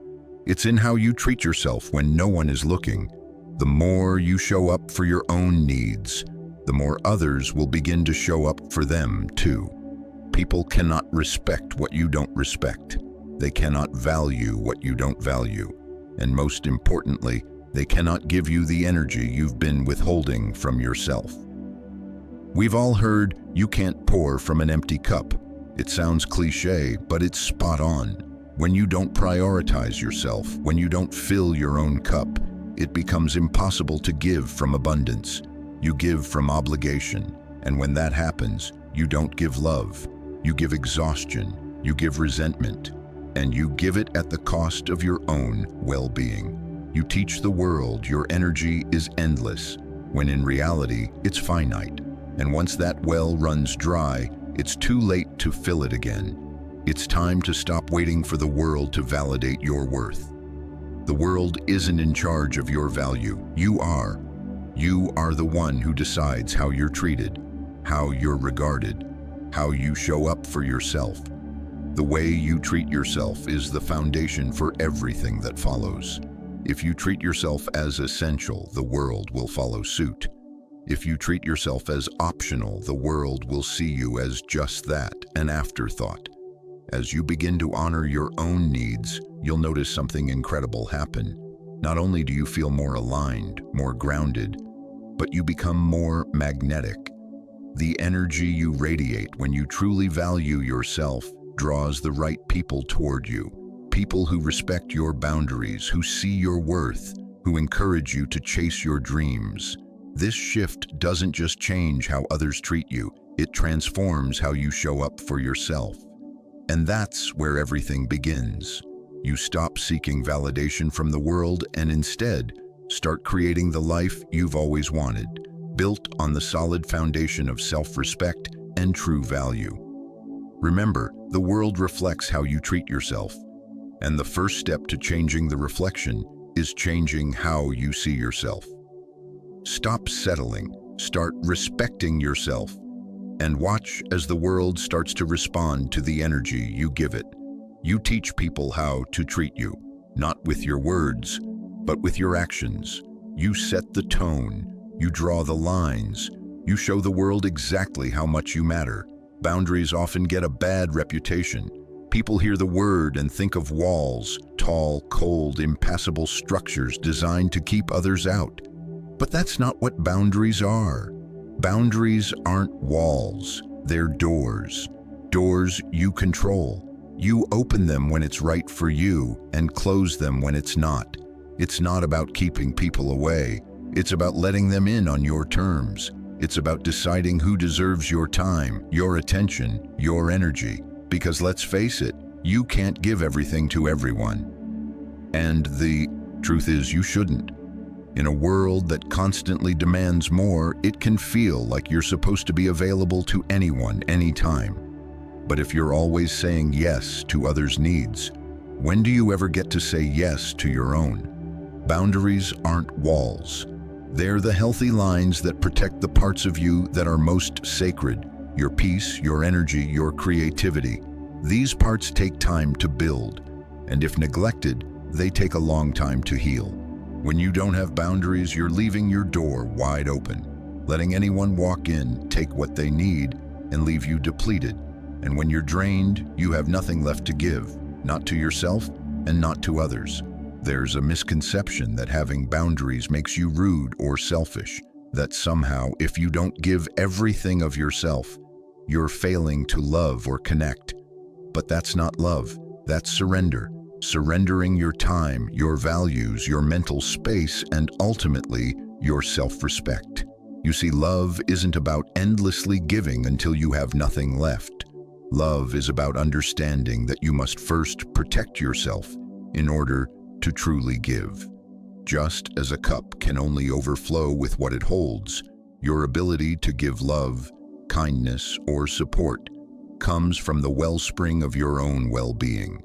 It's in how you treat yourself when no one is looking, The more you show up for your own needs, the more others will begin to show up for them too. People cannot respect what you don't respect. They cannot value what you don't value. And most importantly, they cannot give you the energy you've been withholding from yourself. We've all heard, "You can't pour from an empty cup." It sounds cliché, but it's spot on. When you don't prioritize yourself, when you don't fill your own cup, it becomes impossible to give from abundance. You give from obligation, and when that happens, you don't give love. You give exhaustion, you give resentment, and you give it at the cost of your own well-being. You teach the world your energy is endless, when in reality, it's finite. And once that well runs dry, it's too late to fill it again. It's time to stop waiting for the world to validate your worth. The world isn't in charge of your value. You are. You are the one who decides how you're treated, how you're regarded, how you show up for yourself. The way you treat yourself is the foundation for everything that follows. If you treat yourself as essential, the world will follow suit. If you treat yourself as optional, the world will see you as just that, an afterthought. As you begin to honor your own needs, you'll notice something incredible happen. Not only do you feel more aligned, more grounded, but you become more magnetic. The energy you radiate when you truly value yourself draws the right people toward you. People who respect your boundaries, who see your worth, who encourage you to chase your dreams. This shift doesn't just change how others treat you, it transforms how you show up for yourself. And that's where everything begins. You stop seeking validation from the world and instead start creating the life you've always wanted, built on the solid foundation of self-respect and true value. Remember, the world reflects how you treat yourself, and the first step to changing the reflection is changing how you see yourself. Stop settling, start respecting yourself, and watch as the world starts to respond to the energy you give it. You teach people how to treat you, not with your words, but with your actions. You set the tone, you draw the lines, you show the world exactly how much you matter. Boundaries often get a bad reputation. People hear the word and think of walls, tall, cold, impassable structures designed to keep others out. But that's not what boundaries are. Boundaries aren't walls, they're doors. Doors you control. You open them when it's right for you and close them when it's not. It's not about keeping people away. It's about letting them in on your terms. It's about deciding who deserves your time, your attention, your energy. Because let's face it, you can't give everything to everyone. And the truth is, you shouldn't. In a world that constantly demands more, it can feel like you're supposed to be available to anyone, anytime. But if you're always saying yes to others' needs, when do you ever get to say yes to your own? Boundaries aren't walls. They're the healthy lines that protect the parts of you that are most sacred, your peace, your energy, your creativity. These parts take time to build, and if neglected, they take a long time to heal. When you don't have boundaries, you're leaving your door wide open, letting anyone walk in, take what they need, and leave you depleted. And when you're drained, you have nothing left to give, not to yourself and not to others. There's a misconception that having boundaries makes you rude or selfish, that somehow if you don't give everything of yourself, you're failing to love or connect. But that's not love, that's surrender. Surrendering your time, your values, your mental space, and ultimately, your self-respect. You see, love isn't about endlessly giving until you have nothing left. Love is about understanding that you must first protect yourself in order to truly give. Just as a cup can only overflow with what it holds, your ability to give love, kindness, or support comes from the wellspring of your own well-being.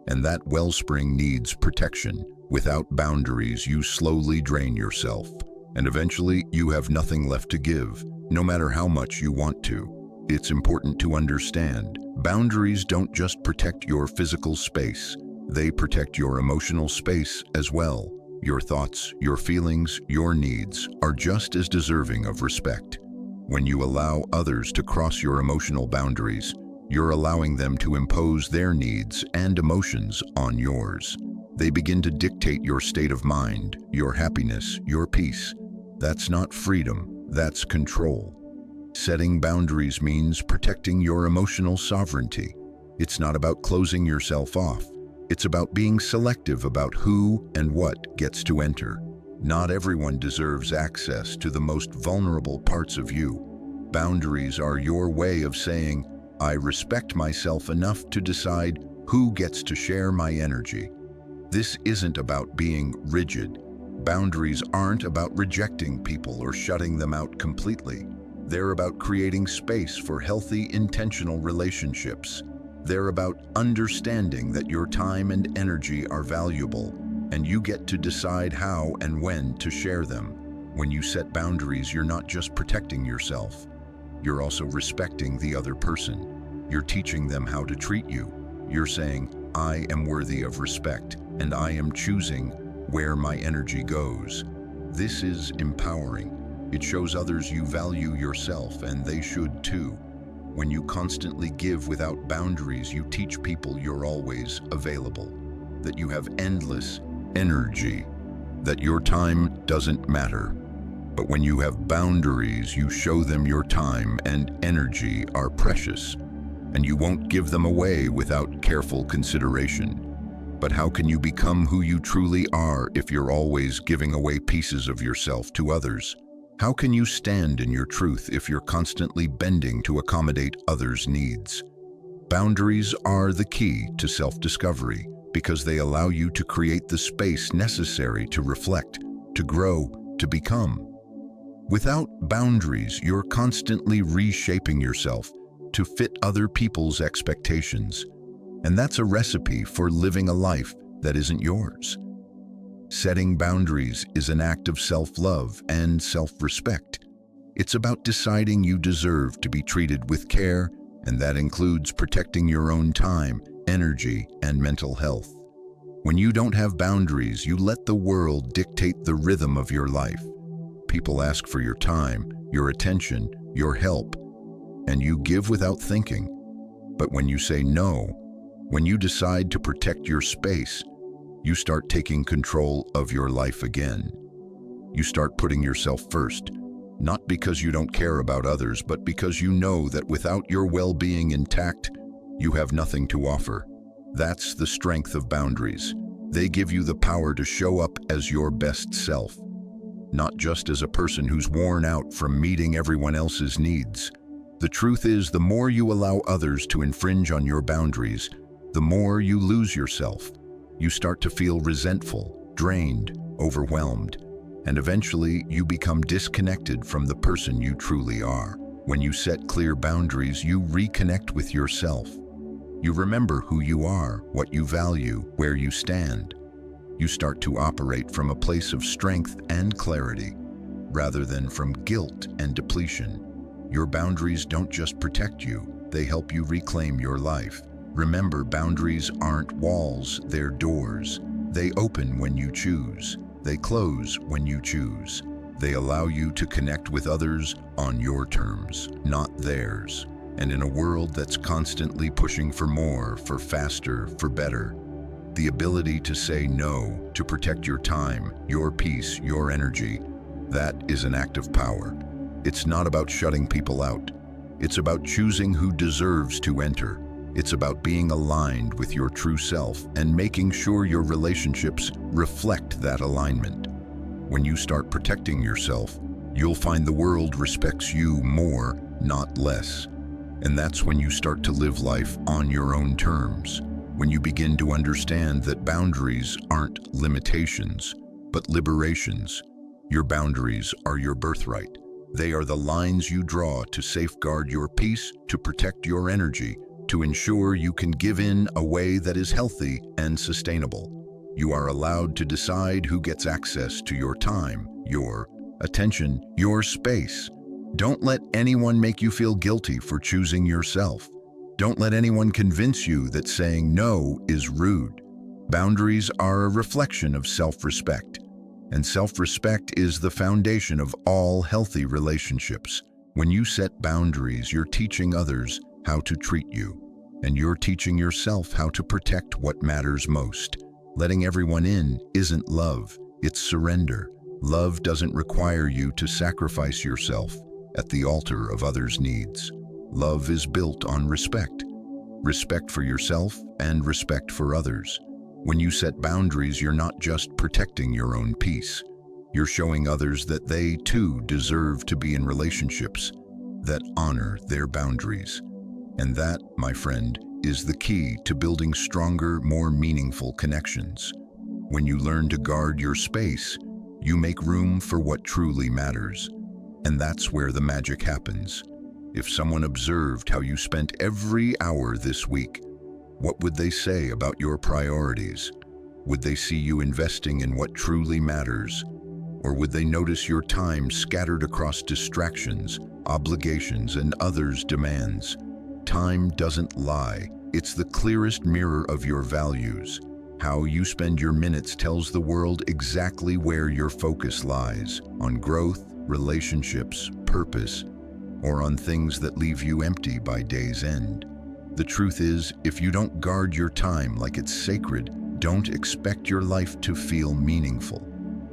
And that wellspring needs protection. Without boundaries, you slowly drain yourself, and eventually you have nothing left to give, no matter how much you want to. It's important to understand, boundaries don't just protect your physical space, they protect your emotional space as well. Your thoughts, your feelings, your needs are just as deserving of respect. When you allow others to cross your emotional boundaries, you're allowing them to impose their needs and emotions on yours. They begin to dictate your state of mind, your happiness, your peace. That's not freedom, that's control. Setting boundaries means protecting your emotional sovereignty. It's not about closing yourself off. It's about being selective about who and what gets to enter. Not everyone deserves access to the most vulnerable parts of you. Boundaries are your way of saying, I respect myself enough to decide who gets to share my energy. This isn't about being rigid. Boundaries aren't about rejecting people or shutting them out completely. They're about creating space for healthy, intentional relationships. They're about understanding that your time and energy are valuable, and you get to decide how and when to share them. When you set boundaries, you're not just protecting yourself. You're also respecting the other person. You're teaching them how to treat you. You're saying, I am worthy of respect, and I am choosing where my energy goes. This is empowering. It shows others you value yourself, and they should too. When you constantly give without boundaries, you teach people you're always available, that you have endless energy, that your time doesn't matter. But when you have boundaries, you show them your time and energy are precious, and you won't give them away without careful consideration. But how can you become who you truly are if you're always giving away pieces of yourself to others? How can you stand in your truth if you're constantly bending to accommodate others' needs? Boundaries are the key to self-discovery because they allow you to create the space necessary to reflect, to grow, to become. Without boundaries, you're constantly reshaping yourself to fit other people's expectations. And that's a recipe for living a life that isn't yours. Setting boundaries is an act of self-love and self-respect. It's about deciding you deserve to be treated with care, and that includes protecting your own time, energy, and mental health. When you don't have boundaries, you let the world dictate the rhythm of your life. People ask for your time, your attention, your help, and you give without thinking. But when you say no, when you decide to protect your space, you start taking control of your life again. You start putting yourself first, not because you don't care about others, but because you know that without your well-being intact, you have nothing to offer. That's the strength of boundaries. They give you the power to show up as your best self, not just as a person who's worn out from meeting everyone else's needs. The truth is, the more you allow others to infringe on your boundaries, the more you lose yourself. You start to feel resentful, drained, overwhelmed, and eventually you become disconnected from the person you truly are. When you set clear boundaries, you reconnect with yourself. You remember who you are, what you value, where you stand. You start to operate from a place of strength and clarity, rather than from guilt and depletion. Your boundaries don't just protect you, they help you reclaim your life. Remember, boundaries aren't walls, they're doors. They open when you choose. They close when you choose. They allow you to connect with others on your terms, not theirs. And in a world that's constantly pushing for more, for faster, for better, the ability to say no, to protect your time, your peace, your energy, that is an act of power. It's not about shutting people out. It's about choosing who deserves to enter. It's about being aligned with your true self and making sure your relationships reflect that alignment. When you start protecting yourself, you'll find the world respects you more, not less. And that's when you start to live life on your own terms. When you begin to understand that boundaries aren't limitations, but liberations. Your boundaries are your birthright. They are the lines you draw to safeguard your peace, to protect your energy, to ensure you can give in a way that is healthy and sustainable. You are allowed to decide who gets access to your time, your attention, your space. Don't let anyone make you feel guilty for choosing yourself. Don't let anyone convince you that saying no is rude. Boundaries are a reflection of self-respect. And self-respect is the foundation of all healthy relationships. When you set boundaries, you're teaching others how to treat you, and you're teaching yourself how to protect what matters most. Letting everyone in isn't love, it's surrender. Love doesn't require you to sacrifice yourself at the altar of others' needs. Love is built on respect. Respect for yourself and respect for others. When you set boundaries, you're not just protecting your own peace. You're showing others that they, too, deserve to be in relationships that honor their boundaries. And that, my friend, is the key to building stronger, more meaningful connections. When you learn to guard your space, you make room for what truly matters. And that's where the magic happens. If someone observed how you spent every hour this week, what would they say about your priorities? Would they see you investing in what truly matters? Or would they notice your time scattered across distractions, obligations, and others' demands? Time doesn't lie. It's the clearest mirror of your values. How you spend your minutes tells the world exactly where your focus lies, on growth, relationships, purpose, or on things that leave you empty by day's end. The truth is, if you don't guard your time like it's sacred, don't expect your life to feel meaningful.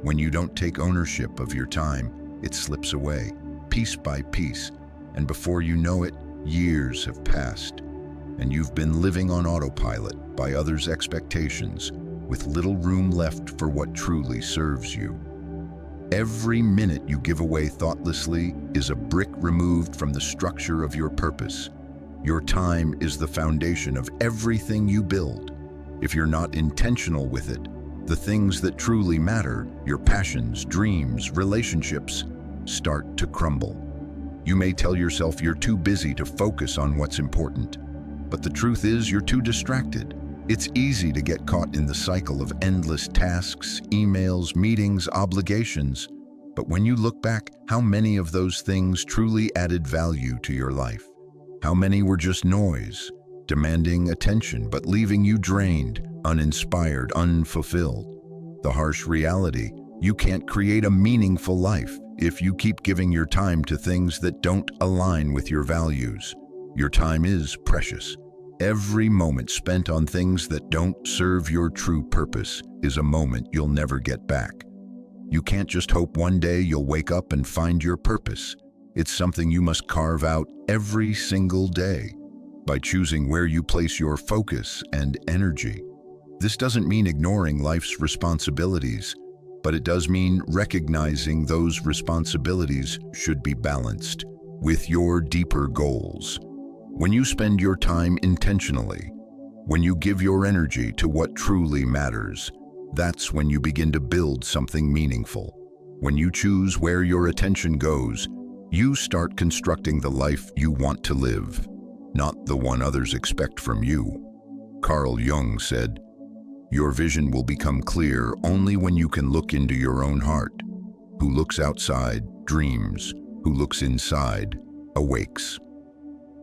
When you don't take ownership of your time, it slips away, piece by piece, and before you know it, years have passed, and you've been living on autopilot by others' expectations, with little room left for what truly serves you. Every minute you give away thoughtlessly is a brick removed from the structure of your purpose. Your time is the foundation of everything you build. If you're not intentional with it, the things that truly matter, your passions, dreams, relationships, start to crumble. You may tell yourself you're too busy to focus on what's important, but the truth is you're too distracted. It's easy to get caught in the cycle of endless tasks, emails, meetings, obligations. But when you look back, how many of those things truly added value to your life? How many were just noise, demanding attention but leaving you drained, uninspired, unfulfilled? The harsh reality, you can't create a meaningful life if you keep giving your time to things that don't align with your values. Your time is precious. Every moment spent on things that don't serve your true purpose is a moment you'll never get back. You can't just hope one day you'll wake up and find your purpose. It's something you must carve out every single day by choosing where you place your focus and energy. This doesn't mean ignoring life's responsibilities, but it does mean recognizing those responsibilities should be balanced with your deeper goals. When you spend your time intentionally, when you give your energy to what truly matters, that's when you begin to build something meaningful. When you choose where your attention goes, you start constructing the life you want to live, not the one others expect from you. Carl Jung said, "Your vision will become clear only when you can look into your own heart. Who looks outside dreams, who looks inside awakes."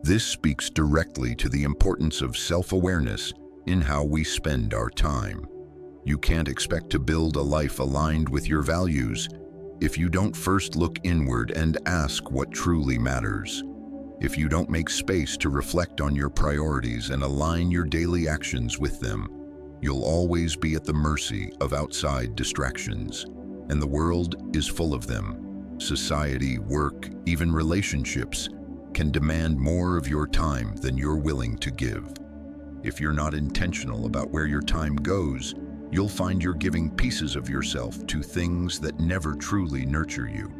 This speaks directly to the importance of self-awareness in how we spend our time. You can't expect to build a life aligned with your values if you don't first look inward and ask what truly matters. If you don't make space to reflect on your priorities and align your daily actions with them, you'll always be at the mercy of outside distractions. And the world is full of them. Society, work, even relationships can demand more of your time than you're willing to give. If you're not intentional about where your time goes, you'll find you're giving pieces of yourself to things that never truly nurture you.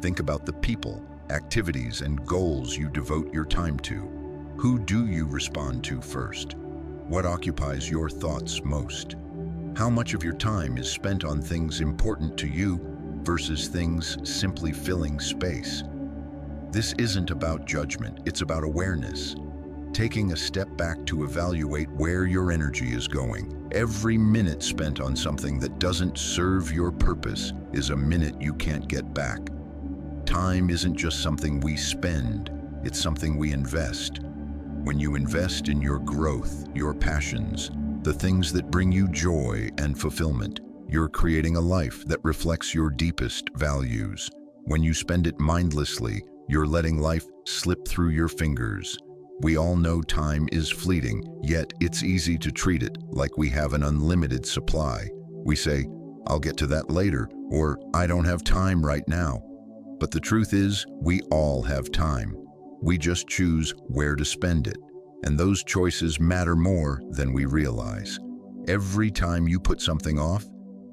Think about the people, activities, and goals you devote your time to. Who do you respond to first? What occupies your thoughts most? How much of your time is spent on things important to you versus things simply filling space? This isn't about judgment, it's about awareness. Taking a step back to evaluate where your energy is going. Every minute spent on something that doesn't serve your purpose is a minute you can't get back. Time isn't just something we spend, it's something we invest. When you invest in your growth, your passions, the things that bring you joy and fulfillment, you're creating a life that reflects your deepest values. When you spend it mindlessly, you're letting life slip through your fingers. We all know time is fleeting, yet it's easy to treat it like we have an unlimited supply. We say, "I'll get to that later," or "I don't have time right now." But the truth is, we all have time. We just choose where to spend it. And those choices matter more than we realize. Every time you put something off,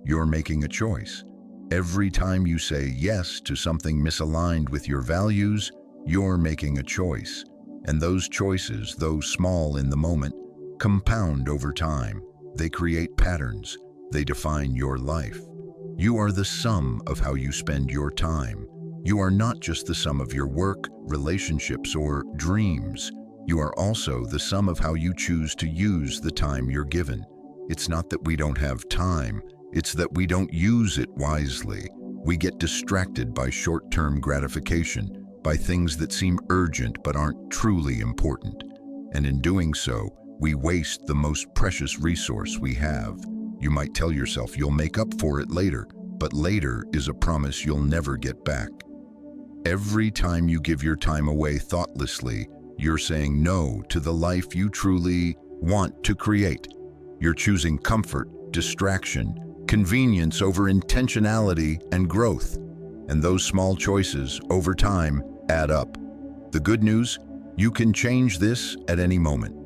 you're making a choice. Every time you say yes to something misaligned with your values, you're making a choice. And those choices, though small in the moment, compound over time. They create patterns. They define your life. You are the sum of how you spend your time. You are not just the sum of your work, relationships, or dreams. You are also the sum of how you choose to use the time you're given. It's not that we don't have time, it's that we don't use it wisely. We get distracted by short-term gratification, by things that seem urgent but aren't truly important. And in doing so, we waste the most precious resource we have. You might tell yourself you'll make up for it later, but later is a promise you'll never get back. Every time you give your time away thoughtlessly, you're saying no to the life you truly want to create. You're choosing comfort, distraction, convenience over intentionality and growth. And those small choices, over time, add up. The good news? You can change this at any moment.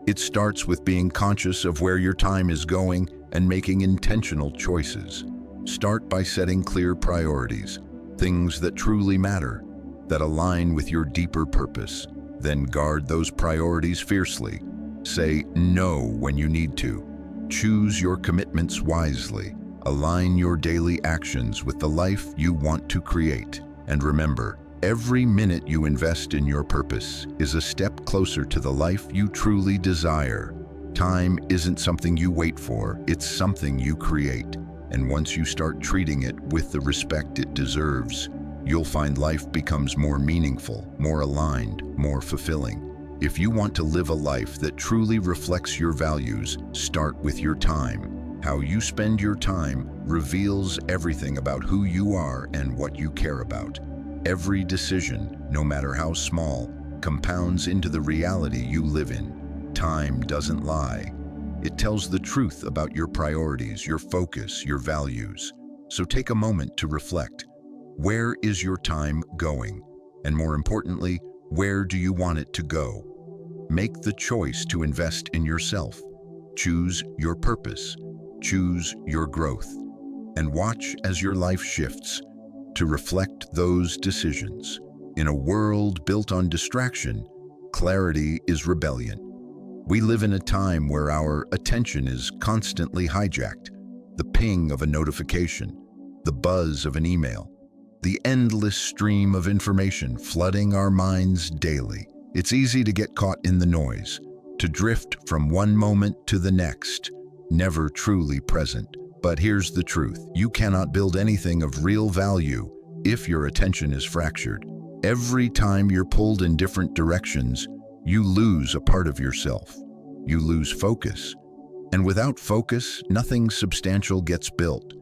It starts with being conscious of where your time is going and making intentional choices. Start by setting clear priorities, things that truly matter, that align with your deeper purpose. Then guard those priorities fiercely. Say no when you need to. Choose your commitments wisely. Align your daily actions with the life you want to create. And remember, every minute you invest in your purpose is a step closer to the life you truly desire. Time isn't something you wait for, it's something you create. And once you start treating it with the respect it deserves, you'll find life becomes more meaningful, more aligned, more fulfilling. If you want to live a life that truly reflects your values, start with your time. How you spend your time reveals everything about who you are and what you care about. Every decision, no matter how small, compounds into the reality you live in. Time doesn't lie. It tells the truth about your priorities, your focus, your values. So take a moment to reflect. Where is your time going? And more importantly, where do you want it to go? Make the choice to invest in yourself. Choose your purpose. Choose your growth. And watch as your life shifts to reflect those decisions. In a world built on distraction, clarity is rebellion. We live in a time where our attention is constantly hijacked. The ping of a notification, the buzz of an email, the endless stream of information flooding our minds daily. It's easy to get caught in the noise, to drift from one moment to the next, never truly present. But here's the truth. You cannot build anything of real value if your attention is fractured. Every time you're pulled in different directions, you lose a part of yourself. You lose focus. And without focus, nothing substantial gets built.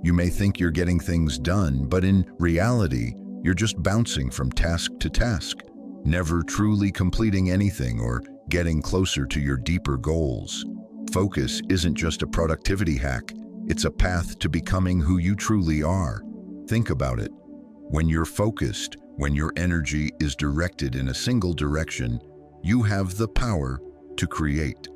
You may think you're getting things done, but in reality, you're just bouncing from task to task, never truly completing anything or getting closer to your deeper goals. Focus isn't just a productivity hack, it's a path to becoming who you truly are. Think about it. When you're focused, when your energy is directed in a single direction, you have the power to create.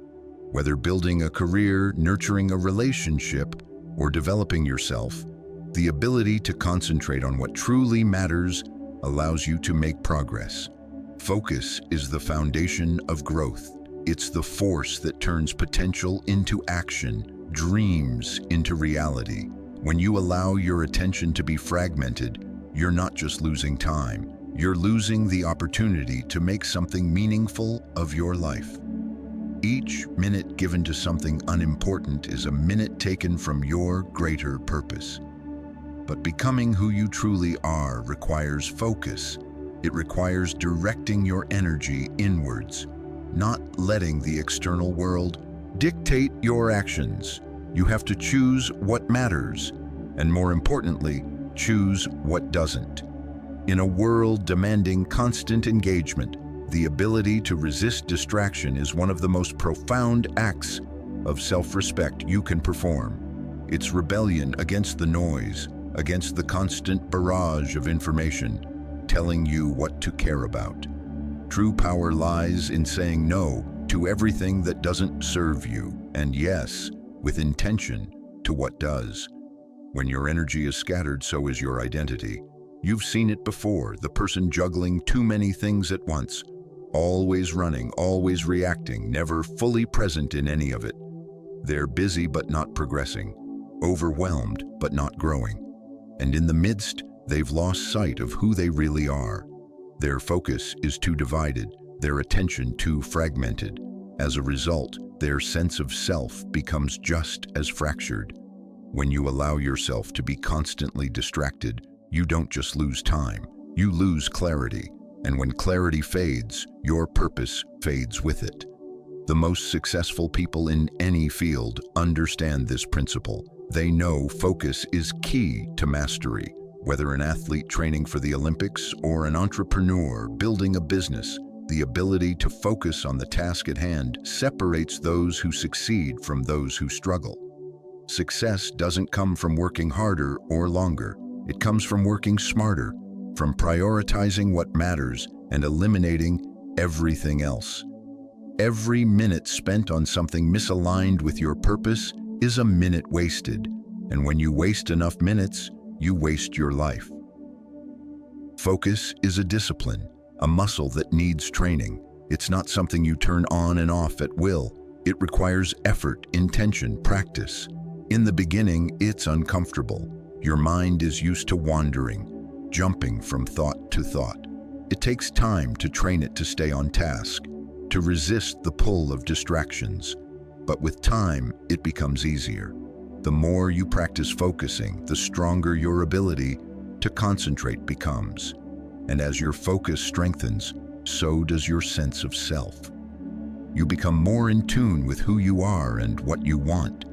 Whether building a career, nurturing a relationship, or developing yourself, the ability to concentrate on what truly matters allows you to make progress. Focus is the foundation of growth. It's the force that turns potential into action, dreams into reality. When you allow your attention to be fragmented, you're not just losing time, you're losing the opportunity to make something meaningful of your life. Each minute given to something unimportant is a minute taken from your greater purpose. But becoming who you truly are requires focus. It requires directing your energy inwards, not letting the external world dictate your actions. You have to choose what matters, and more importantly, choose what doesn't. In a world demanding constant engagement, the ability to resist distraction is one of the most profound acts of self-respect you can perform. It's rebellion against the noise, against the constant barrage of information, telling you what to care about. True power lies in saying no to everything that doesn't serve you, and yes, with intention, to what does. When your energy is scattered, so is your identity. You've seen it before, the person juggling too many things at once, always running, always reacting, never fully present in any of it. They're busy but not progressing, overwhelmed but not growing. And in the midst, they've lost sight of who they really are. Their focus is too divided, their attention too fragmented. As a result, their sense of self becomes just as fractured. When you allow yourself to be constantly distracted, you don't just lose time, you lose clarity. And when clarity fades, your purpose fades with it. The most successful people in any field understand this principle. They know focus is key to mastery. Whether an athlete training for the Olympics or an entrepreneur building a business, the ability to focus on the task at hand separates those who succeed from those who struggle. Success doesn't come from working harder or longer. It comes from working smarter, from prioritizing what matters and eliminating everything else. Every minute spent on something misaligned with your purpose is a minute wasted, and when you waste enough minutes, you waste your life. Focus is a discipline, a muscle that needs training. It's not something you turn on and off at will. It requires effort, intention, practice. In the beginning, it's uncomfortable. Your mind is used to wandering, jumping from thought to thought. It takes time to train it to stay on task, to resist the pull of distractions. But with time, it becomes easier. The more you practice focusing, the stronger your ability to concentrate becomes. And as your focus strengthens, so does your sense of self. You become more in tune with who you are and what you want.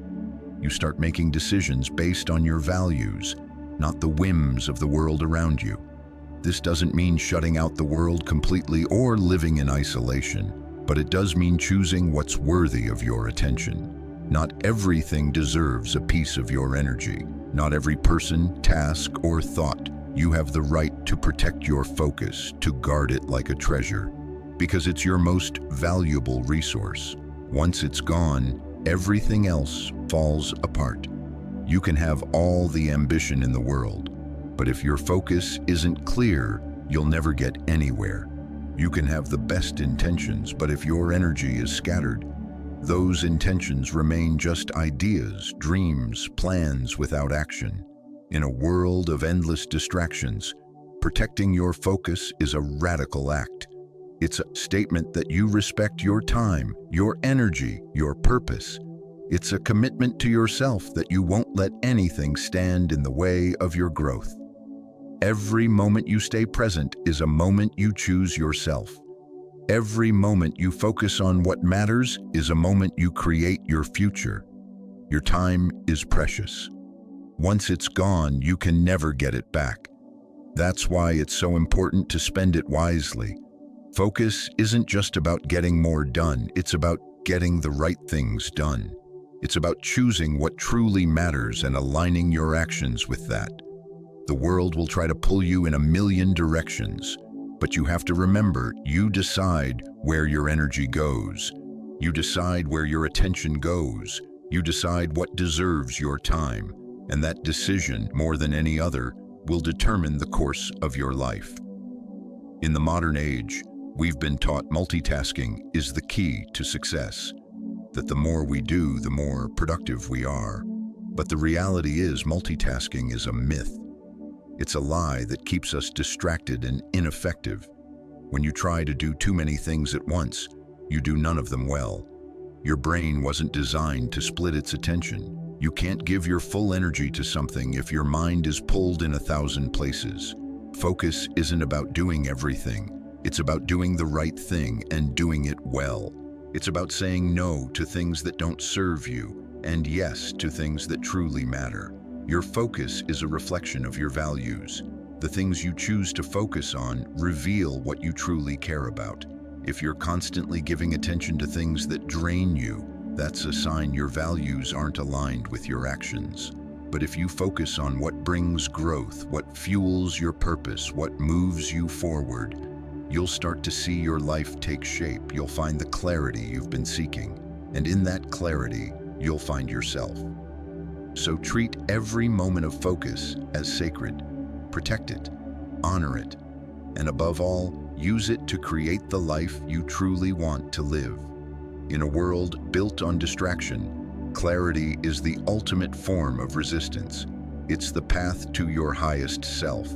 You start making decisions based on your values, not the whims of the world around you. This doesn't mean shutting out the world completely or living in isolation, but it does mean choosing what's worthy of your attention. Not everything deserves a piece of your energy. Not every person, task, or thought. You have the right to protect your focus, to guard it like a treasure, because it's your most valuable resource. Once it's gone, everything else falls apart. You can have all the ambition in the world, but if your focus isn't clear, you'll never get anywhere. You can have the best intentions, but if your energy is scattered, those intentions remain just ideas, dreams, plans without action. In a world of endless distractions, protecting your focus is a radical act. It's a statement that you respect your time, your energy, your purpose. It's a commitment to yourself that you won't let anything stand in the way of your growth. Every moment you stay present is a moment you choose yourself. Every moment you focus on what matters is a moment you create your future. Your time is precious. Once it's gone, you can never get it back. That's why it's so important to spend it wisely. Focus isn't just about getting more done, it's about getting the right things done. It's about choosing what truly matters and aligning your actions with that. The world will try to pull you in a million directions, but you have to remember, you decide where your energy goes. You decide where your attention goes. You decide what deserves your time. And that decision, more than any other, will determine the course of your life. In the modern age, we've been taught multitasking is the key to success, that the more we do, the more productive we are. But the reality is multitasking is a myth. It's a lie that keeps us distracted and ineffective. When you try to do too many things at once, you do none of them well. Your brain wasn't designed to split its attention. You can't give your full energy to something if your mind is pulled in 1,000 places. Focus isn't about doing everything. It's about doing the right thing and doing it well. It's about saying no to things that don't serve you and yes to things that truly matter. Your focus is a reflection of your values. The things you choose to focus on reveal what you truly care about. If you're constantly giving attention to things that drain you, that's a sign your values aren't aligned with your actions. But if you focus on what brings growth, what fuels your purpose, what moves you forward, you'll start to see your life take shape. You'll find the clarity you've been seeking. And in that clarity, you'll find yourself. So treat every moment of focus as sacred. Protect it, honor it, and above all, use it to create the life you truly want to live. In a world built on distraction, clarity is the ultimate form of resistance. It's the path to your highest self.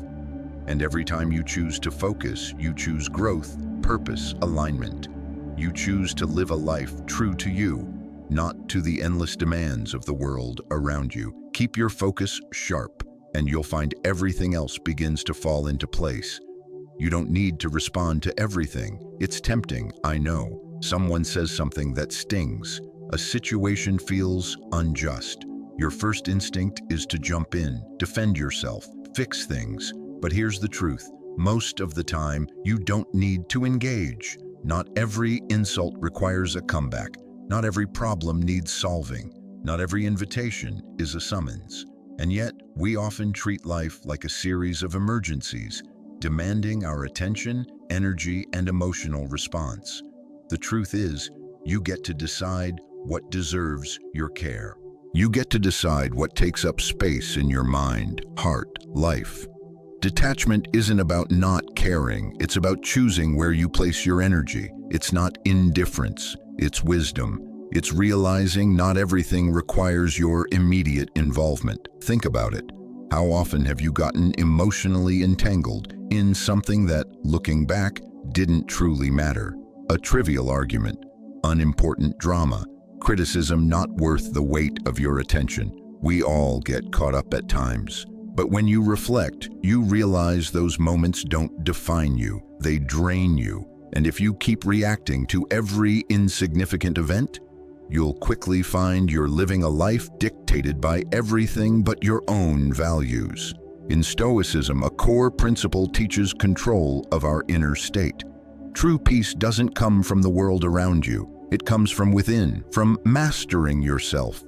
And every time you choose to focus, you choose growth, purpose, alignment. You choose to live a life true to you, not to the endless demands of the world around you. Keep your focus sharp, and you'll find everything else begins to fall into place. You don't need to respond to everything. It's tempting, I know. Someone says something that stings. A situation feels unjust. Your first instinct is to jump in, defend yourself, fix things. But here's the truth. Most of the time, you don't need to engage. Not every insult requires a comeback. Not every problem needs solving. Not every invitation is a summons. And yet, we often treat life like a series of emergencies, demanding our attention, energy, and emotional response. The truth is, you get to decide what deserves your care. You get to decide what takes up space in your mind, heart, life. Detachment isn't about not caring, it's about choosing where you place your energy. It's not indifference, it's wisdom. It's realizing not everything requires your immediate involvement. Think about it. How often have you gotten emotionally entangled in something that, looking back, didn't truly matter? A trivial argument, unimportant drama, criticism not worth the weight of your attention. We all get caught up at times. But when you reflect, you realize those moments don't define you, they drain you. And if you keep reacting to every insignificant event, you'll quickly find you're living a life dictated by everything but your own values. In Stoicism, a core principle teaches control of our inner state. True peace doesn't come from the world around you. It comes from within, from mastering yourself.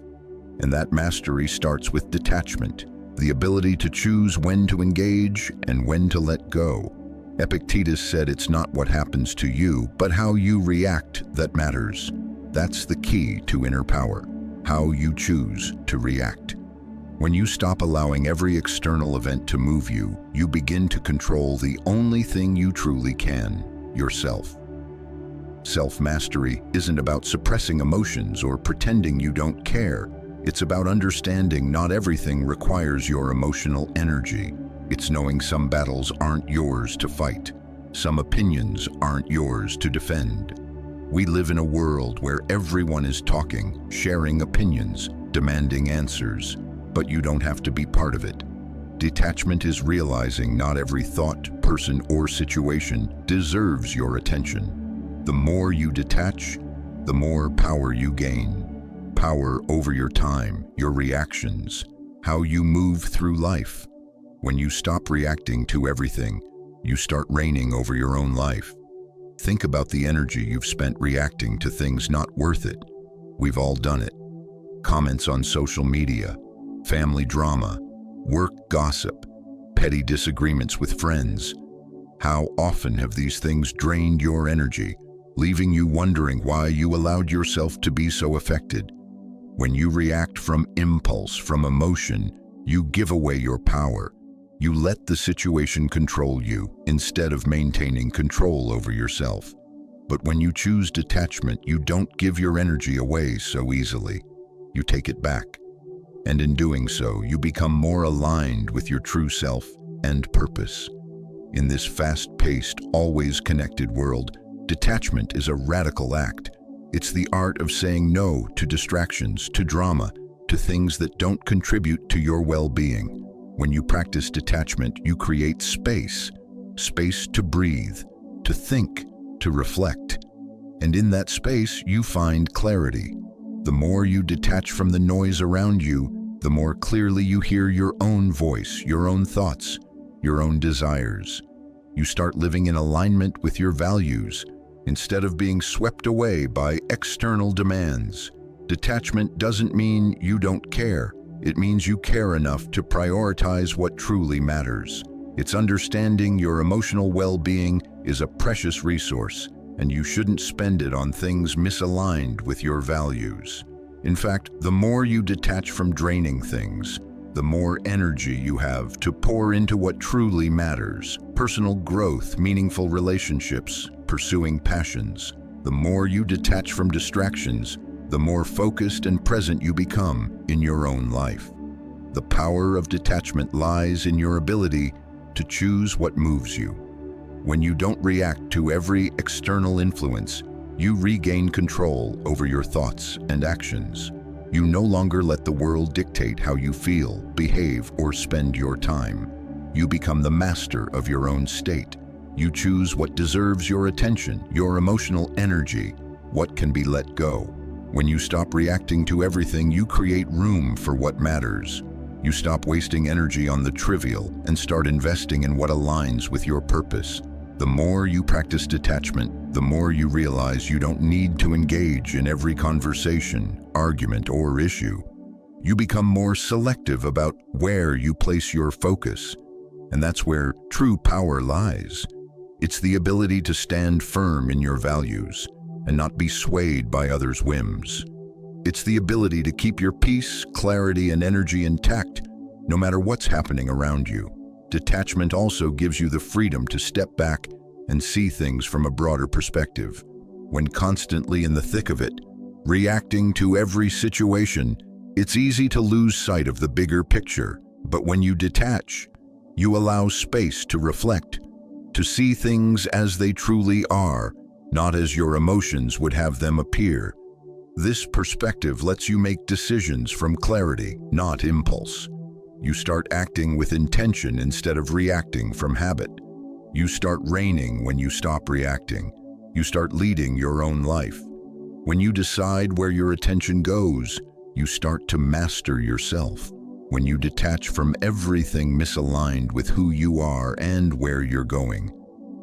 And that mastery starts with detachment, the ability to choose when to engage and when to let go. Epictetus said it's not what happens to you, but how you react that matters. That's the key to inner power, how you choose to react. When you stop allowing every external event to move you, you begin to control the only thing you truly can, yourself. Self-mastery isn't about suppressing emotions or pretending you don't care. It's about understanding not everything requires your emotional energy. It's knowing some battles aren't yours to fight. Some opinions aren't yours to defend. We live in a world where everyone is talking, sharing opinions, demanding answers, but you don't have to be part of it. Detachment is realizing not every thought, person, or situation deserves your attention. The more you detach, the more power you gain. Power over your time, your reactions, how you move through life. When you stop reacting to everything, you start reigning over your own life. Think about the energy you've spent reacting to things not worth it. We've all done it. Comments on social media, family drama, work gossip, petty disagreements with friends. How often have these things drained your energy, leaving you wondering why you allowed yourself to be so affected? When you react from impulse, from emotion, you give away your power. You let the situation control you instead of maintaining control over yourself. But when you choose detachment, you don't give your energy away so easily. You take it back. And in doing so, you become more aligned with your true self and purpose. In this fast-paced, always connected world, detachment is a radical act. It's the art of saying no to distractions, to drama, to things that don't contribute to your well-being. When you practice detachment, you create space to breathe, to think, to reflect. And in that space, you find clarity. The more you detach from the noise around you, the more clearly you hear your own voice, your own thoughts, your own desires. You start living in alignment with your values instead of being swept away by external demands. Detachment doesn't mean you don't care. It means you care enough to prioritize what truly matters. It's understanding your emotional well-being is a precious resource, and you shouldn't spend it on things misaligned with your values. In fact, the more you detach from draining things, the more energy you have to pour into what truly matters: personal growth, meaningful relationships, pursuing passions. The more you detach from distractions, the more focused and present you become in your own life. The power of detachment lies in your ability to choose what moves you. When you don't react to every external influence, you regain control over your thoughts and actions. You no longer let the world dictate how you feel, behave, or spend your time. You become the master of your own state. You choose what deserves your attention, your emotional energy, what can be let go. When you stop reacting to everything, you create room for what matters. You stop wasting energy on the trivial and start investing in what aligns with your purpose. The more you practice detachment, the more you realize you don't need to engage in every conversation, argument, or issue. You become more selective about where you place your focus, and that's where true power lies. It's the ability to stand firm in your values and not be swayed by others' whims. It's the ability to keep your peace, clarity, and energy intact, no matter what's happening around you. Detachment also gives you the freedom to step back and see things from a broader perspective. When constantly in the thick of it, reacting to every situation, it's easy to lose sight of the bigger picture. But when you detach, you allow space to reflect, to see things as they truly are, not as your emotions would have them appear. This perspective lets you make decisions from clarity, not impulse. You start acting with intention instead of reacting from habit. You start reigning when you stop reacting. You start leading your own life. When you decide where your attention goes, you start to master yourself. When you detach from everything misaligned with who you are and where you're going.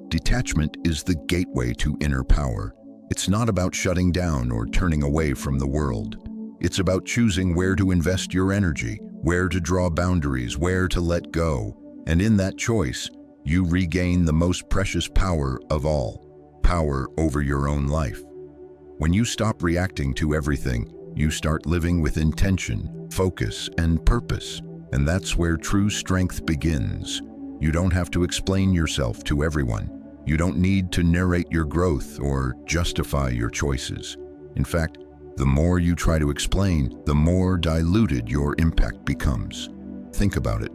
Detachment is the gateway to inner power. It's not about shutting down or turning away from the world. It's about choosing where to invest your energy, where to draw boundaries, where to let go. And in that choice, you regain the most precious power of all, power over your own life. When you stop reacting to everything, you start living with intention, focus, and purpose. And that's where true strength begins. You don't have to explain yourself to everyone. You don't need to narrate your growth or justify your choices. In fact, the more you try to explain, the more diluted your impact becomes. Think about it.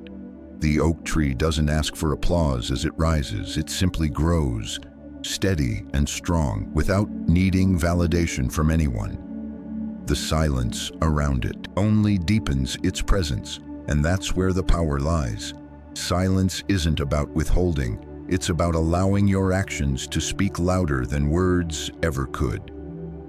The oak tree doesn't ask for applause as it rises. It simply grows, steady and strong, without needing validation from anyone. The silence around it only deepens its presence, and that's where the power lies. Silence isn't about withholding. It's about allowing your actions to speak louder than words ever could.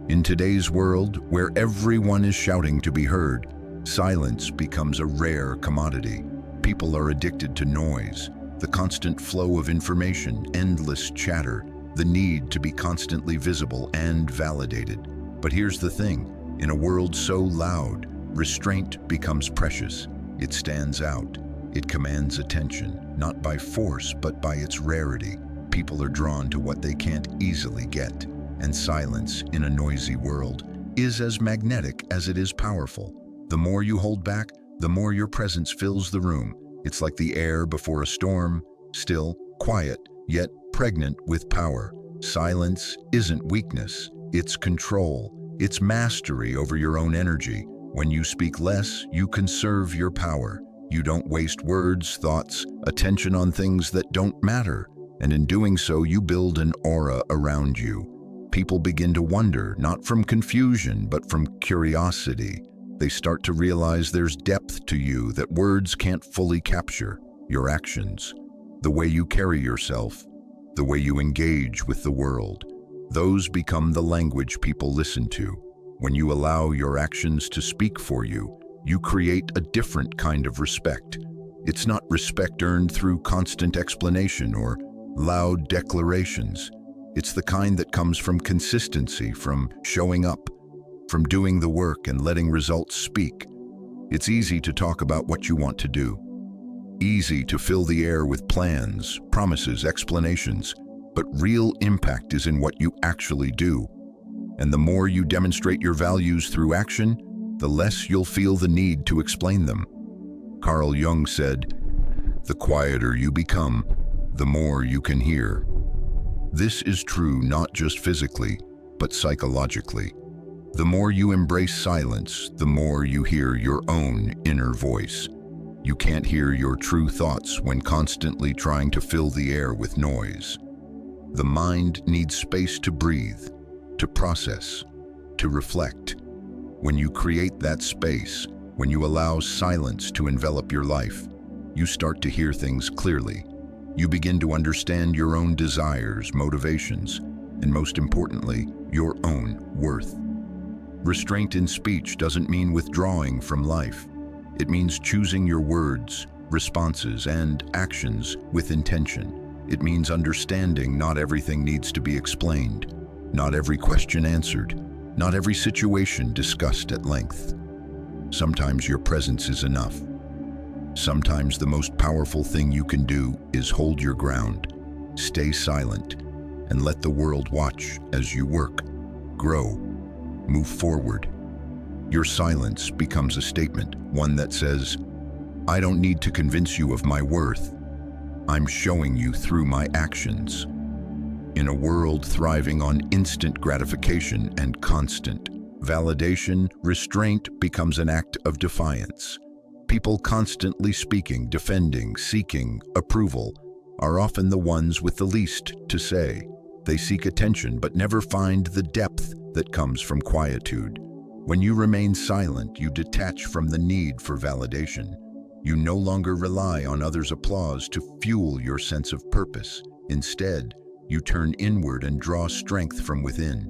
In today's world, where everyone is shouting to be heard, silence becomes a rare commodity. People are addicted to noise, the constant flow of information, endless chatter, the need to be constantly visible and validated. But here's the thing, in a world so loud, restraint becomes precious. It stands out. It commands attention, not by force, but by its rarity. People are drawn to what they can't easily get, and silence in a noisy world is as magnetic as it is powerful. The more you hold back, the more your presence fills the room. It's like the air before a storm, still, quiet, yet pregnant with power. Silence isn't weakness, it's control. It's mastery over your own energy. When you speak less, you conserve your power. You don't waste words, thoughts, attention on things that don't matter. And in doing so, you build an aura around you. People begin to wonder, not from confusion, but from curiosity. They start to realize there's depth to you that words can't fully capture. Your actions, the way you carry yourself, the way you engage with the world, those become the language people listen to. When you allow your actions to speak for you, you create a different kind of respect. It's not respect earned through constant explanation or loud declarations. It's the kind that comes from consistency, from showing up, from doing the work and letting results speak. It's easy to talk about what you want to do. Easy to fill the air with plans, promises, explanations. But real impact is in what you actually do. And the more you demonstrate your values through action, the less you'll feel the need to explain them. Carl Jung said, "The quieter you become, the more you can hear." This is true not just physically, but psychologically. The more you embrace silence, the more you hear your own inner voice. You can't hear your true thoughts when constantly trying to fill the air with noise. The mind needs space to breathe, to process, to reflect. When you create that space, when you allow silence to envelop your life, you start to hear things clearly. You begin to understand your own desires, motivations, and most importantly, your own worth. Restraint in speech doesn't mean withdrawing from life. It means choosing your words, responses, and actions with intention. It means understanding not everything needs to be explained, not every question answered, not every situation discussed at length. Sometimes your presence is enough. Sometimes the most powerful thing you can do is hold your ground, stay silent, and let the world watch as you work, grow, move forward. Your silence becomes a statement, one that says, "I don't need to convince you of my worth. I'm showing you through my actions." In a world thriving on instant gratification and constant validation, restraint becomes an act of defiance. People constantly speaking, defending, seeking approval are often the ones with the least to say. They seek attention but never find the depth that comes from quietude. When you remain silent, you detach from the need for validation. You no longer rely on others' applause to fuel your sense of purpose. Instead, you turn inward and draw strength from within.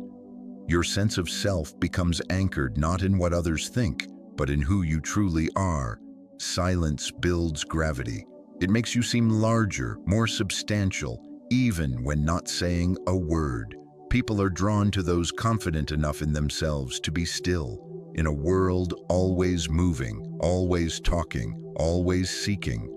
Your sense of self becomes anchored not in what others think, but in who you truly are. Silence builds gravity. It makes you seem larger, more substantial, even when not saying a word. People are drawn to those confident enough in themselves to be still. In a world always moving, always talking, always seeking,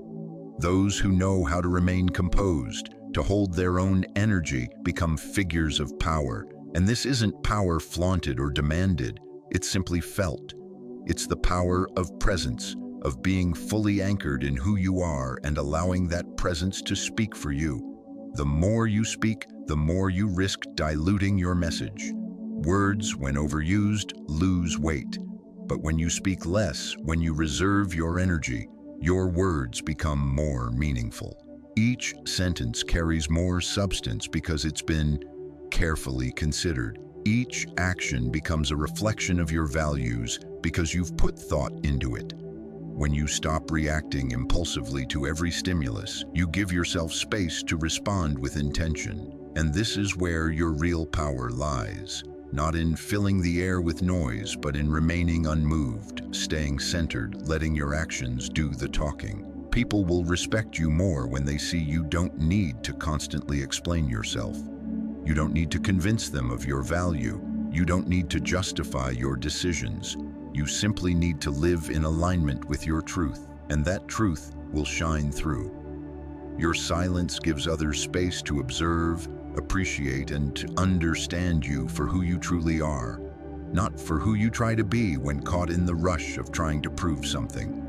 those who know how to remain composed, to hold their own energy, become figures of power. And this isn't power flaunted or demanded, it's simply felt. It's the power of presence, of being fully anchored in who you are and allowing that presence to speak for you. The more you speak, the more you risk diluting your message. Words, when overused, lose weight. But when you speak less, when you reserve your energy, your words become more meaningful. Each sentence carries more substance because it's been carefully considered. Each action becomes a reflection of your values because you've put thought into it. When you stop reacting impulsively to every stimulus, you give yourself space to respond with intention. And this is where your real power lies. Not in filling the air with noise, but in remaining unmoved, staying centered, letting your actions do the talking. People will respect you more when they see you don't need to constantly explain yourself. You don't need to convince them of your value. You don't need to justify your decisions. You simply need to live in alignment with your truth, and that truth will shine through. Your silence gives others space to observe, appreciate, and to understand you for who you truly are, not for who you try to be when caught in the rush of trying to prove something.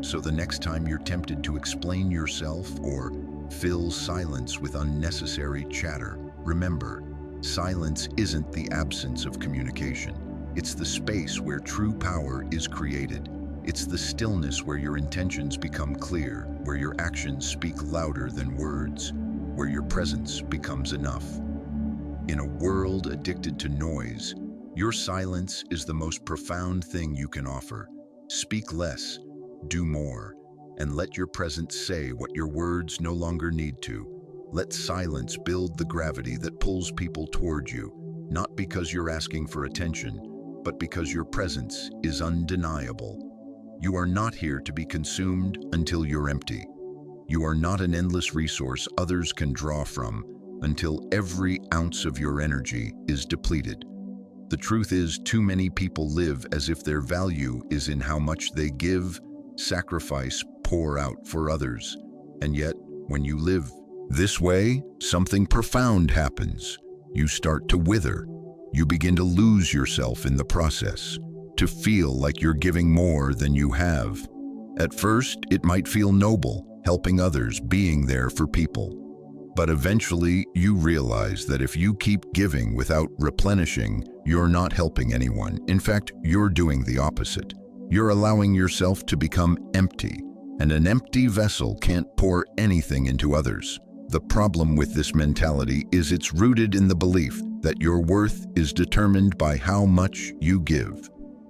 So the next time you're tempted to explain yourself or fill silence with unnecessary chatter, remember, silence isn't the absence of communication. It's the space where true power is created. It's the stillness where your intentions become clear, where your actions speak louder than words, where your presence becomes enough. In a world addicted to noise, your silence is the most profound thing you can offer. Speak less, do more, and let your presence say what your words no longer need to. Let silence build the gravity that pulls people toward you, not because you're asking for attention, but because your presence is undeniable. You are not here to be consumed until you're empty. You are not an endless resource others can draw from until every ounce of your energy is depleted. The truth is, too many people live as if their value is in how much they give, sacrifice, pour out for others. And yet, when you live this way, something profound happens. You start to wither. You begin to lose yourself in the process, to feel like you're giving more than you have. At first, it might feel noble, helping others, being there for people. But eventually, you realize that if you keep giving without replenishing, you're not helping anyone. In fact, you're doing the opposite. You're allowing yourself to become empty, and an empty vessel can't pour anything into others. The problem with this mentality is it's rooted in the belief that your worth is determined by how much you give.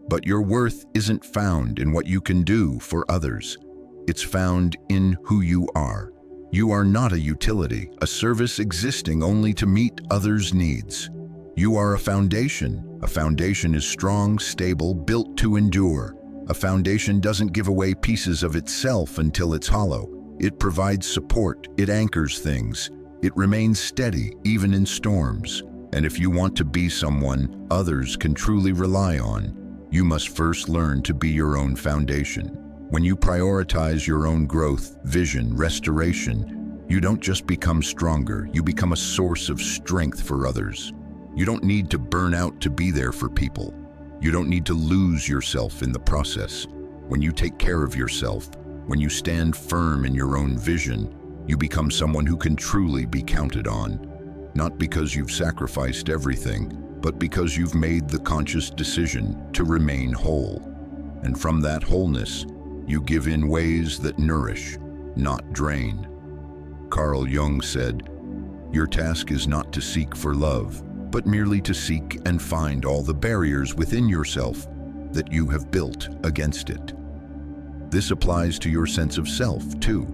But your worth isn't found in what you can do for others. It's found in who you are. You are not a utility, a service existing only to meet others' needs. You are a foundation. A foundation is strong, stable, built to endure. A foundation doesn't give away pieces of itself until it's hollow. It provides support, it anchors things, it remains steady even in storms. And if you want to be someone others can truly rely on, you must first learn to be your own foundation. When you prioritize your own growth, vision, restoration, you don't just become stronger, you become a source of strength for others. You don't need to burn out to be there for people. You don't need to lose yourself in the process. When you take care of yourself, when you stand firm in your own vision, you become someone who can truly be counted on. Not because you've sacrificed everything, but because you've made the conscious decision to remain whole. And from that wholeness, you give in ways that nourish, not drain. Carl Jung said, "Your task is not to seek for love, but merely to seek and find all the barriers within yourself that you have built against it." This applies to your sense of self, too.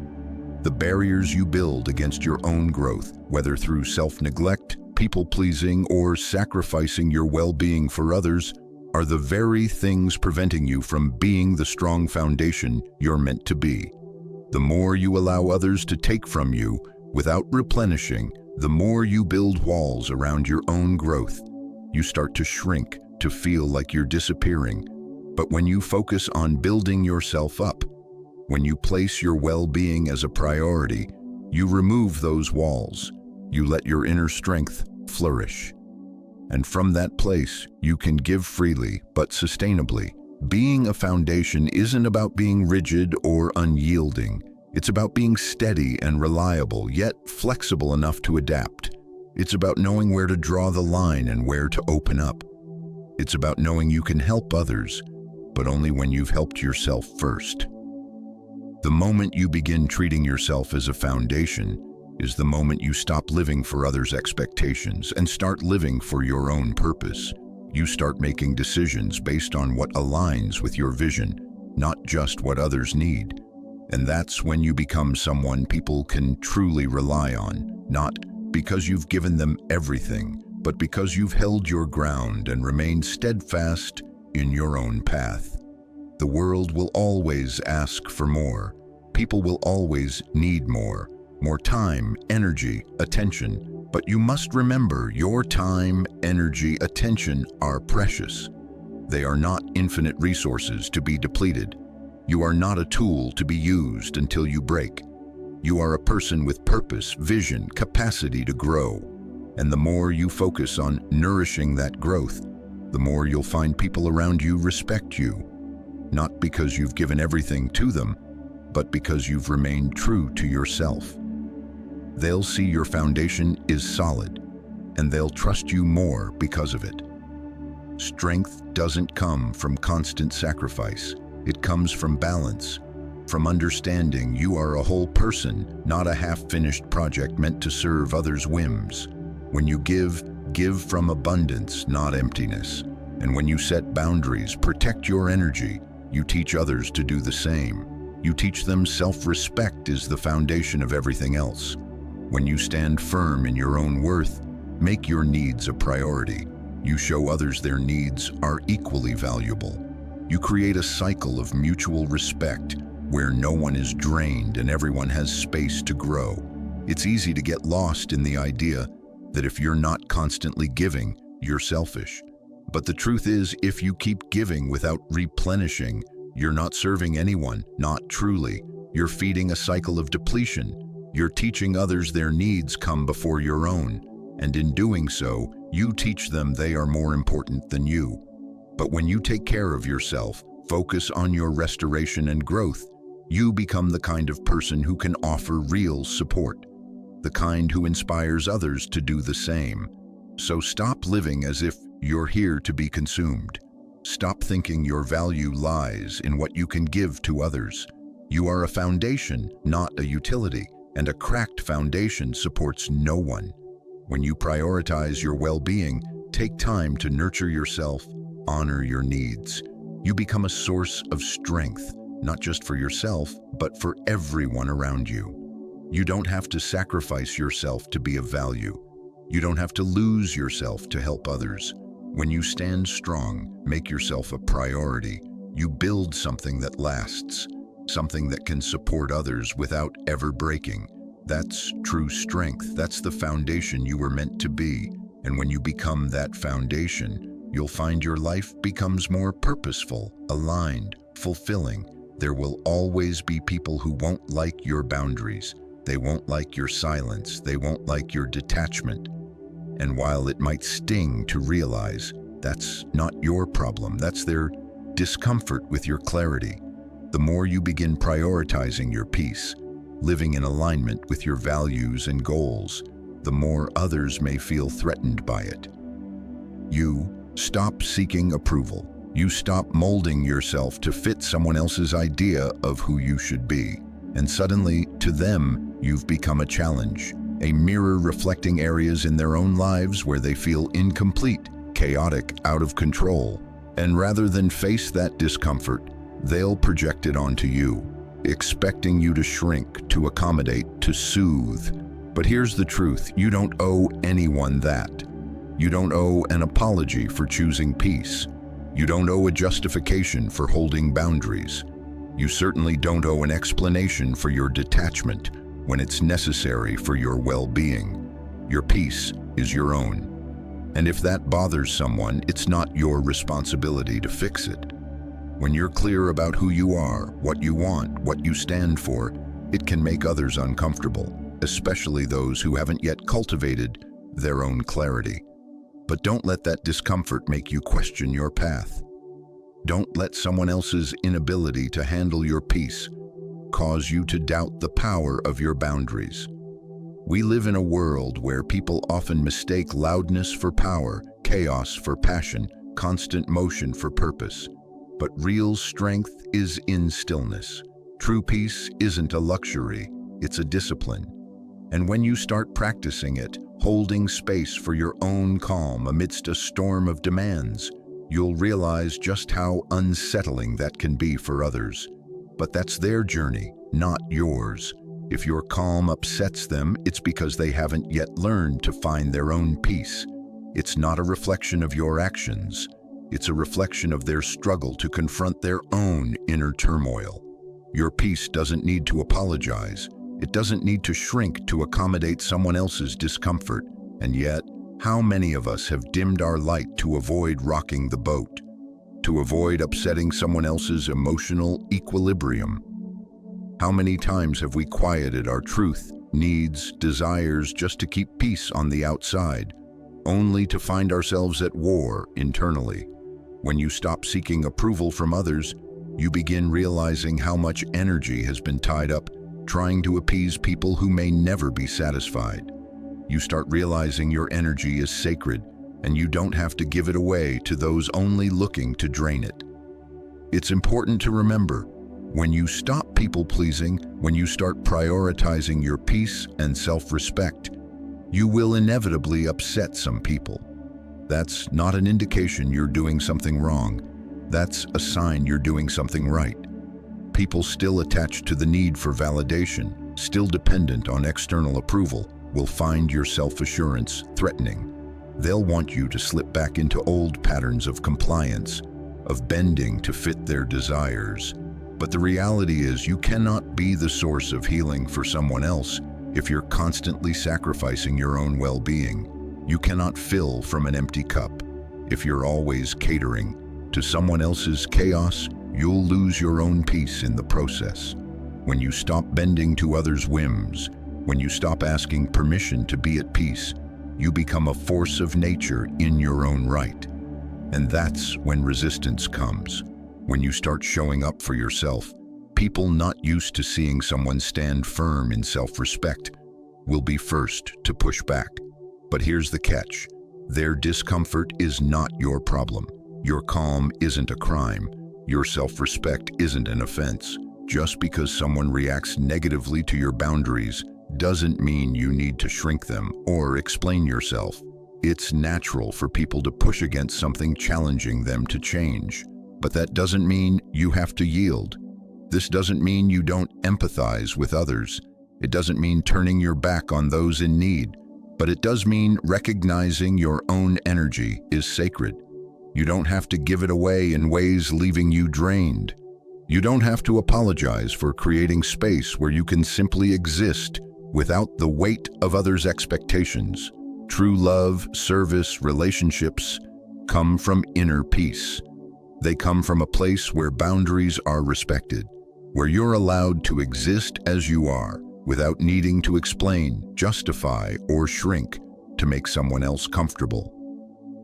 The barriers you build against your own growth, whether through self-neglect, people-pleasing, or sacrificing your well-being for others, are the very things preventing you from being the strong foundation you're meant to be. The more you allow others to take from you without replenishing, the more you build walls around your own growth. You start to shrink, to feel like you're disappearing. But when you focus on building yourself up, when you place your well-being as a priority, you remove those walls. You let your inner strength flourish. And from that place, you can give freely, but sustainably. Being a foundation isn't about being rigid or unyielding. It's about being steady and reliable, yet flexible enough to adapt. It's about knowing where to draw the line and where to open up. It's about knowing you can help others, but only when you've helped yourself first. The moment you begin treating yourself as a foundation is the moment you stop living for others' expectations and start living for your own purpose. You start making decisions based on what aligns with your vision, not just what others need. And that's when you become someone people can truly rely on, not because you've given them everything, but because you've held your ground and remained steadfast in your own path. The world will always ask for more. People will always need more time, energy, attention. But you must remember, your time, energy, attention are precious. They are not infinite resources to be depleted. You are not a tool to be used until you break. You are a person with purpose, vision, capacity to grow. And the more you focus on nourishing that growth, the more you'll find people around you respect you. Not because you've given everything to them, but because you've remained true to yourself. They'll see your foundation is solid, and they'll trust you more because of it. Strength doesn't come from constant sacrifice. It comes from balance, from understanding you are a whole person, not a half-finished project meant to serve others' whims. When you give from abundance, not emptiness. And when you set boundaries, protect your energy, you teach others to do the same. You teach them self-respect is the foundation of everything else. When you stand firm in your own worth, make your needs a priority. You show others their needs are equally valuable. You create a cycle of mutual respect where no one is drained and everyone has space to grow. It's easy to get lost in the idea that if you're not constantly giving, you're selfish. But the truth is, if you keep giving without replenishing, you're not serving anyone, not truly. You're feeding a cycle of depletion. You're teaching others their needs come before your own, and in doing so, you teach them they are more important than you. But when you take care of yourself, focus on your restoration and growth, you become the kind of person who can offer real support, the kind who inspires others to do the same. So stop living as if you're here to be consumed. Stop thinking your value lies in what you can give to others. You are a foundation, not a utility, and a cracked foundation supports no one. When you prioritize your well-being, take time to nurture yourself, honor your needs. You become a source of strength, not just for yourself, but for everyone around you. You don't have to sacrifice yourself to be of value. You don't have to lose yourself to help others. When you stand strong, make yourself a priority. You build something that lasts, something that can support others without ever breaking. That's true strength. That's the foundation you were meant to be. And when you become that foundation, you'll find your life becomes more purposeful, aligned, fulfilling. There will always be people who won't like your boundaries. They won't like your silence. They won't like your detachment. And while it might sting to realize that's not your problem, that's their discomfort with your clarity, the more you begin prioritizing your peace, living in alignment with your values and goals, the more others may feel threatened by it. You stop seeking approval. You stop molding yourself to fit someone else's idea of who you should be. And suddenly, to them, you've become a challenge, a mirror reflecting areas in their own lives where they feel incomplete, chaotic, out of control. And rather than face that discomfort, they'll project it onto you, expecting you to shrink, to accommodate, to soothe. But here's the truth: you don't owe anyone that. You don't owe an apology for choosing peace. You don't owe a justification for holding boundaries. You certainly don't owe an explanation for your detachment when it's necessary for your well-being. Your peace is your own. And if that bothers someone, it's not your responsibility to fix it. When you're clear about who you are, what you want, what you stand for, it can make others uncomfortable, especially those who haven't yet cultivated their own clarity. But don't let that discomfort make you question your path. Don't let someone else's inability to handle your peace cause you to doubt the power of your boundaries. We live in a world where people often mistake loudness for power, chaos for passion, constant motion for purpose. But real strength is in stillness. True peace isn't a luxury, it's a discipline. And when you start practicing it, holding space for your own calm amidst a storm of demands, you'll realize just how unsettling that can be for others. But that's their journey, not yours. If your calm upsets them, it's because they haven't yet learned to find their own peace. It's not a reflection of your actions. It's a reflection of their struggle to confront their own inner turmoil. Your peace doesn't need to apologize. It doesn't need to shrink to accommodate someone else's discomfort. And yet, how many of us have dimmed our light to avoid rocking the boat, to avoid upsetting someone else's emotional equilibrium? How many times have we quieted our truth, needs, desires just to keep peace on the outside, only to find ourselves at war internally? When you stop seeking approval from others, you begin realizing how much energy has been tied up trying to appease people who may never be satisfied. You start realizing your energy is sacred, and you don't have to give it away to those only looking to drain it. It's important to remember, when you stop people-pleasing, when you start prioritizing your peace and self-respect, you will inevitably upset some people. That's not an indication you're doing something wrong. That's a sign you're doing something right. People still attached to the need for validation, still dependent on external approval, will find your self-assurance threatening. They'll want you to slip back into old patterns of compliance, of bending to fit their desires. But the reality is you cannot be the source of healing for someone else if you're constantly sacrificing your own well-being. You cannot fill from an empty cup. If you're always catering to someone else's chaos, you'll lose your own peace in the process. When you stop bending to others' whims, when you stop asking permission to be at peace, you become a force of nature in your own right. And that's when resistance comes. When you start showing up for yourself, people not used to seeing someone stand firm in self-respect will be first to push back. But here's the catch. Their discomfort is not your problem. Your calm isn't a crime. Your self-respect isn't an offense. Just because someone reacts negatively to your boundaries doesn't mean you need to shrink them or explain yourself. It's natural for people to push against something challenging them to change. But that doesn't mean you have to yield. This doesn't mean you don't empathize with others. It doesn't mean turning your back on those in need. But it does mean recognizing your own energy is sacred. You don't have to give it away in ways leaving you drained. You don't have to apologize for creating space where you can simply exist without the weight of others' expectations. True love, service, relationships come from inner peace. They come from a place where boundaries are respected, where you're allowed to exist as you are without needing to explain, justify, or shrink to make someone else comfortable.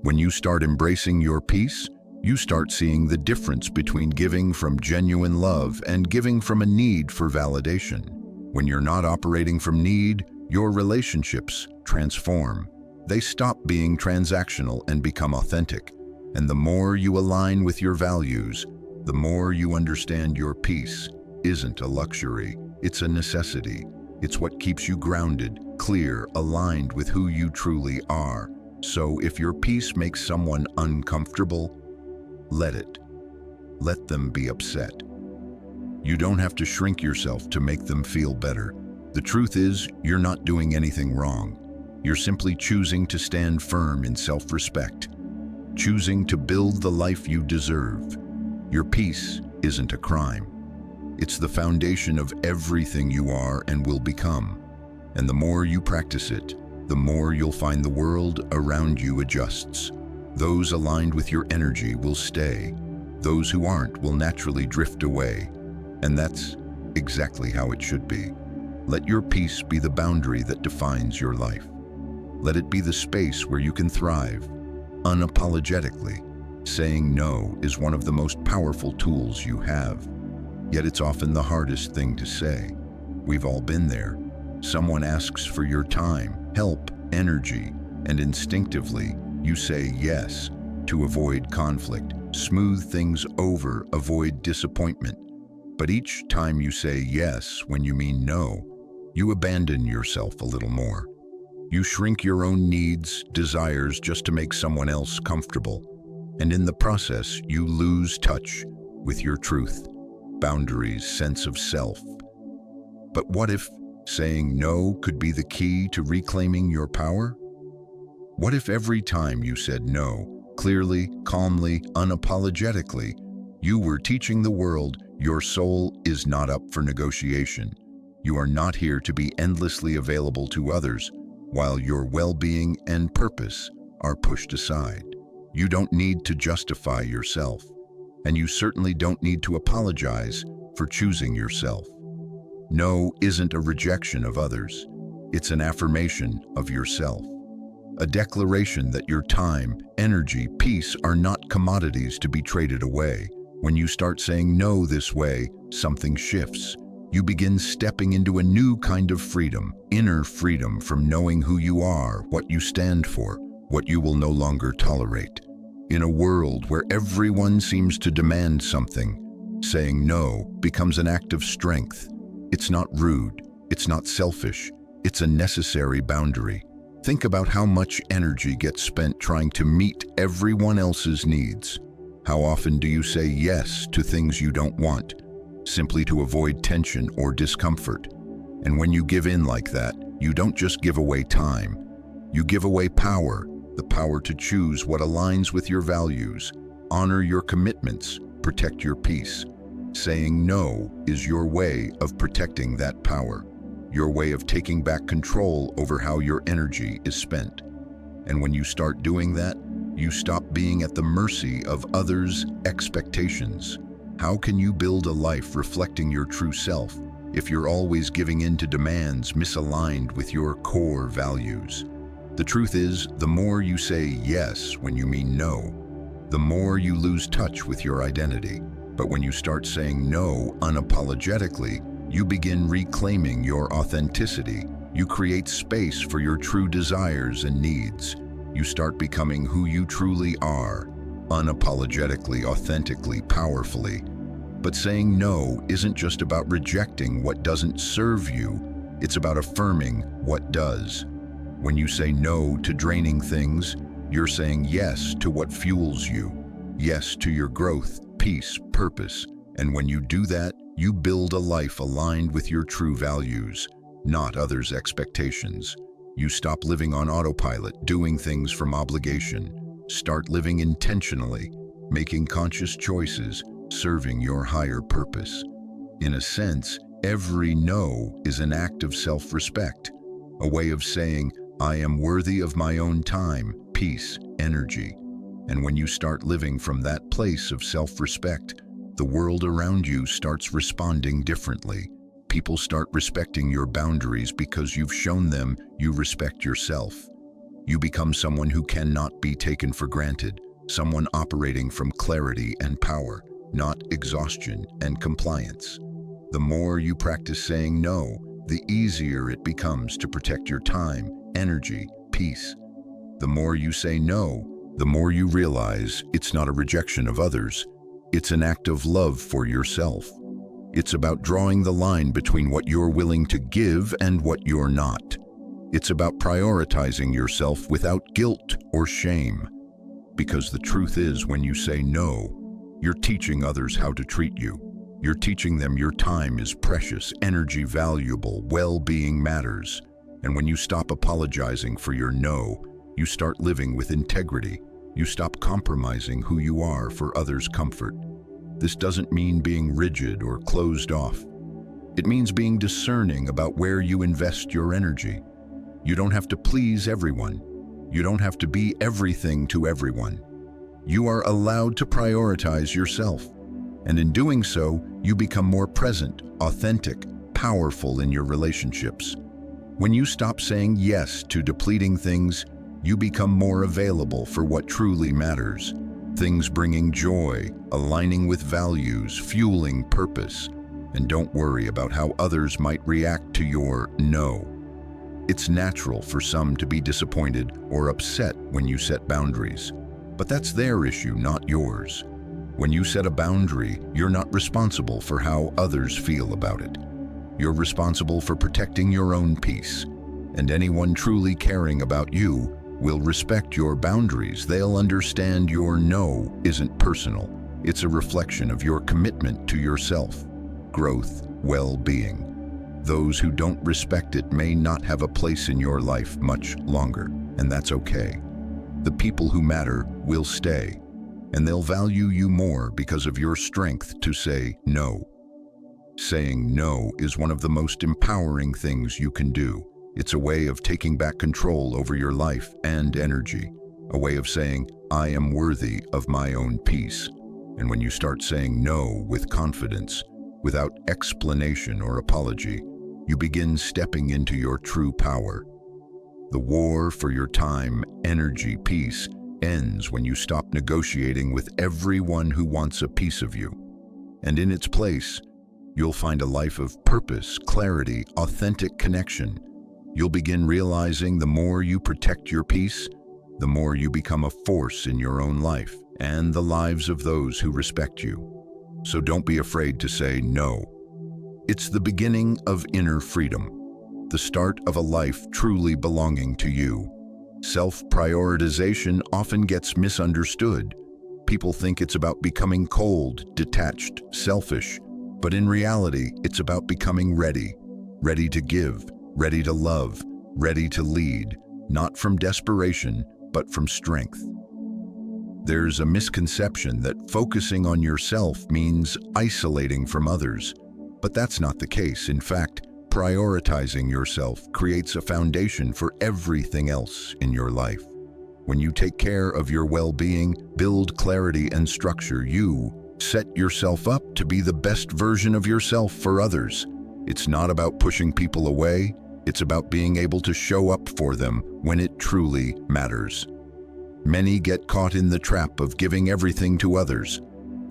When you start embracing your peace, you start seeing the difference between giving from genuine love and giving from a need for validation. When you're not operating from need, your relationships transform. They stop being transactional and become authentic. And the more you align with your values, the more you understand your peace isn't a luxury, it's a necessity. It's what keeps you grounded, clear, aligned with who you truly are. So if your peace makes someone uncomfortable, let it. Let them be upset. You don't have to shrink yourself to make them feel better. The truth is, you're not doing anything wrong. You're simply choosing to stand firm in self-respect, choosing to build the life you deserve. Your peace isn't a crime. It's the foundation of everything you are and will become. And the more you practice it, the more you'll find the world around you adjusts. Those aligned with your energy will stay. Those who aren't will naturally drift away. And that's exactly how it should be. Let your peace be the boundary that defines your life. Let it be the space where you can thrive, unapologetically. Saying no is one of the most powerful tools you have. Yet it's often the hardest thing to say. We've all been there. Someone asks for your time, help, energy, and instinctively you say yes to avoid conflict, smooth things over, avoid disappointment. But each time you say yes when you mean no, you abandon yourself a little more. You shrink your own needs, desires just to make someone else comfortable. And in the process, you lose touch with your truth, boundaries, sense of self. But what if saying no could be the key to reclaiming your power? What if every time you said no, clearly, calmly, unapologetically, you were teaching the world your soul is not up for negotiation. You are not here to be endlessly available to others, while your well-being and purpose are pushed aside. You don't need to justify yourself, and you certainly don't need to apologize for choosing yourself. No isn't a rejection of others. It's an affirmation of yourself. A declaration that your time, energy, peace are not commodities to be traded away. When you start saying no this way, something shifts. You begin stepping into a new kind of freedom, inner freedom from knowing who you are, what you stand for, what you will no longer tolerate. In a world where everyone seems to demand something, saying no becomes an act of strength. It's not rude, it's not selfish, it's a necessary boundary. Think about how much energy gets spent trying to meet everyone else's needs. How often do you say yes to things you don't want, simply to avoid tension or discomfort? And when you give in like that, you don't just give away time, you give away power, the power to choose what aligns with your values, honor your commitments, protect your peace. Saying no is your way of protecting that power, your way of taking back control over how your energy is spent. And when you start doing that, you stop being at the mercy of others' expectations. How can you build a life reflecting your true self if you're always giving in to demands misaligned with your core values? The truth is, the more you say yes when you mean no, the more you lose touch with your identity. But when you start saying no unapologetically, you begin reclaiming your authenticity. You create space for your true desires and needs. You start becoming who you truly are, unapologetically, authentically, powerfully. But saying no isn't just about rejecting what doesn't serve you, it's about affirming what does. When you say no to draining things, you're saying yes to what fuels you, yes to your growth, peace, purpose. And when you do that, you build a life aligned with your true values, not others' expectations. You stop living on autopilot, doing things from obligation. Start living intentionally, making conscious choices, serving your higher purpose. In a sense, every no is an act of self-respect, a way of saying, I am worthy of my own time, peace, energy. And when you start living from that place of self-respect, the world around you starts responding differently. People start respecting your boundaries because you've shown them you respect yourself. You become someone who cannot be taken for granted, someone operating from clarity and power, not exhaustion and compliance. The more you practice saying no, the easier it becomes to protect your time, energy, peace. The more you say no, the more you realize it's not a rejection of others, it's an act of love for yourself. It's about drawing the line between what you're willing to give and what you're not. It's about prioritizing yourself without guilt or shame. Because the truth is, when you say no, you're teaching others how to treat you. You're teaching them your time is precious, energy valuable, well-being matters. And when you stop apologizing for your no, you start living with integrity. You stop compromising who you are for others' comfort. This doesn't mean being rigid or closed off. It means being discerning about where you invest your energy. You don't have to please everyone. You don't have to be everything to everyone. You are allowed to prioritize yourself. And in doing so, you become more present, authentic, powerful in your relationships. When you stop saying yes to depleting things, you become more available for what truly matters. Things bringing joy, aligning with values, fueling purpose. And don't worry about how others might react to your no. It's natural for some to be disappointed or upset when you set boundaries. But that's their issue, not yours. When you set a boundary, you're not responsible for how others feel about it. You're responsible for protecting your own peace. And anyone truly caring about you will respect your boundaries. They'll understand your no isn't personal. It's a reflection of your commitment to yourself, growth, well-being. Those who don't respect it may not have a place in your life much longer, and that's okay. The people who matter will stay, and they'll value you more because of your strength to say no. Saying no is one of the most empowering things you can do. It's a way of taking back control over your life and energy, a way of saying, I am worthy of my own peace. And when you start saying no with confidence, without explanation or apology, you begin stepping into your true power. The war for your time, energy, peace ends when you stop negotiating with everyone who wants a piece of you. And in its place, you'll find a life of purpose, clarity, authentic connection. You'll begin realizing the more you protect your peace, the more you become a force in your own life and the lives of those who respect you. So don't be afraid to say no. It's the beginning of inner freedom, the start of a life truly belonging to you. Self-prioritization often gets misunderstood. People think it's about becoming cold, detached, selfish, but in reality, it's about becoming ready to give, ready to love, ready to lead, not from desperation, but from strength. There's a misconception that focusing on yourself means isolating from others, but that's not the case. In fact, prioritizing yourself creates a foundation for everything else in your life. When you take care of your well-being, build clarity and structure, you set yourself up to be the best version of yourself for others. It's not about pushing people away, it's about being able to show up for them when it truly matters. Many get caught in the trap of giving everything to others,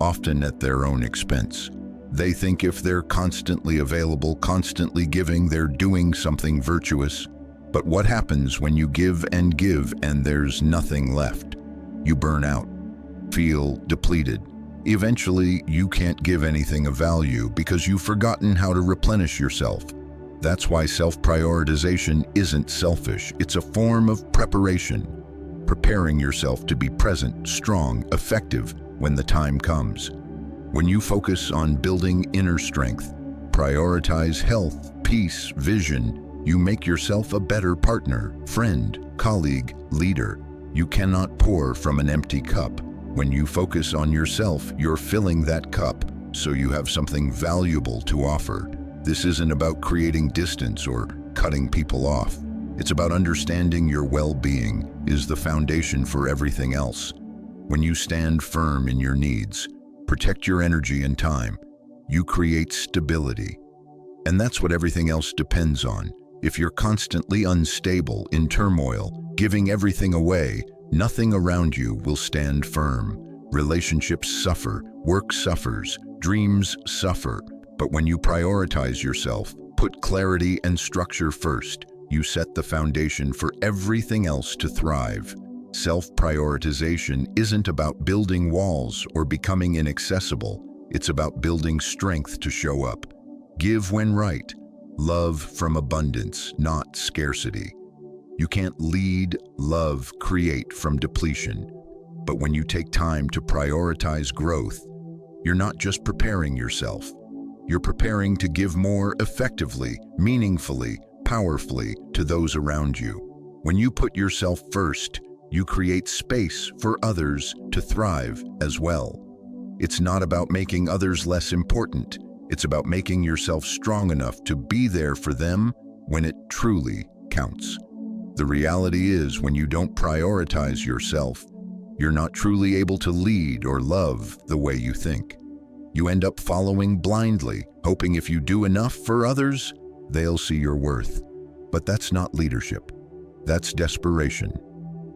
often at their own expense. They think if they're constantly available, constantly giving, they're doing something virtuous. But what happens when you give and there's nothing left? You burn out, feel depleted. Eventually, you can't give anything of value because you've forgotten how to replenish yourself. That's why self-prioritization isn't selfish. It's a form of preparation. Preparing yourself to be present, strong, effective when the time comes. When you focus on building inner strength, prioritize health, peace, vision, you make yourself a better partner, friend, colleague, leader. You cannot pour from an empty cup. When you focus on yourself, you're filling that cup so you have something valuable to offer. This isn't about creating distance or cutting people off. It's about understanding your well-being is the foundation for everything else. When you stand firm in your needs, protect your energy and time, you create stability. And that's what everything else depends on. If you're constantly unstable, in turmoil, giving everything away, nothing around you will stand firm. Relationships suffer, work suffers, dreams suffer. But when you prioritize yourself, put clarity and structure first, you set the foundation for everything else to thrive. Self-prioritization isn't about building walls or becoming inaccessible. It's about building strength to show up. Give when right. Love from abundance, not scarcity. You can't lead, love, create from depletion. But when you take time to prioritize growth, you're not just preparing yourself. You're preparing to give more effectively, meaningfully, powerfully to those around you. When you put yourself first, you create space for others to thrive as well. It's not about making others less important. It's about making yourself strong enough to be there for them when it truly counts. The reality is, when you don't prioritize yourself, you're not truly able to lead or love the way you think. You end up following blindly, hoping if you do enough for others, they'll see your worth. But that's not leadership. That's desperation.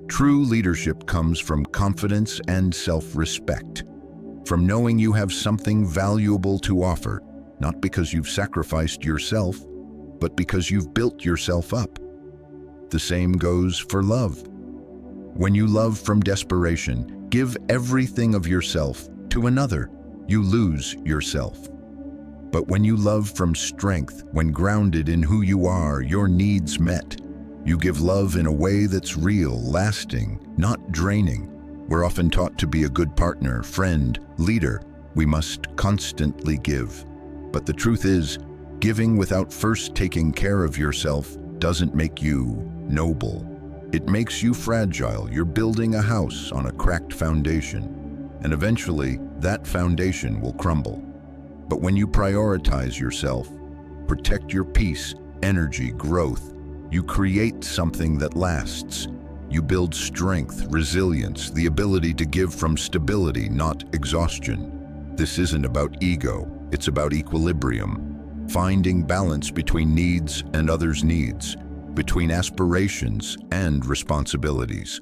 True leadership comes from confidence and self-respect. From knowing you have something valuable to offer, not because you've sacrificed yourself, but because you've built yourself up. The same goes for love. When you love from desperation, give everything of yourself to another, you lose yourself. But when you love from strength, when grounded in who you are, your needs met, you give love in a way that's real, lasting, not draining. We're often taught to be a good partner, friend, leader. We must constantly give. But the truth is, giving without first taking care of yourself doesn't make you noble. It makes you fragile. You're building a house on a cracked foundation, and eventually that foundation will crumble. But when you prioritize yourself, protect your peace, energy, growth, you create something that lasts. You build strength, resilience, the ability to give from stability, not exhaustion. This isn't about ego, it's about equilibrium. Finding balance between needs and others' needs, between aspirations and responsibilities.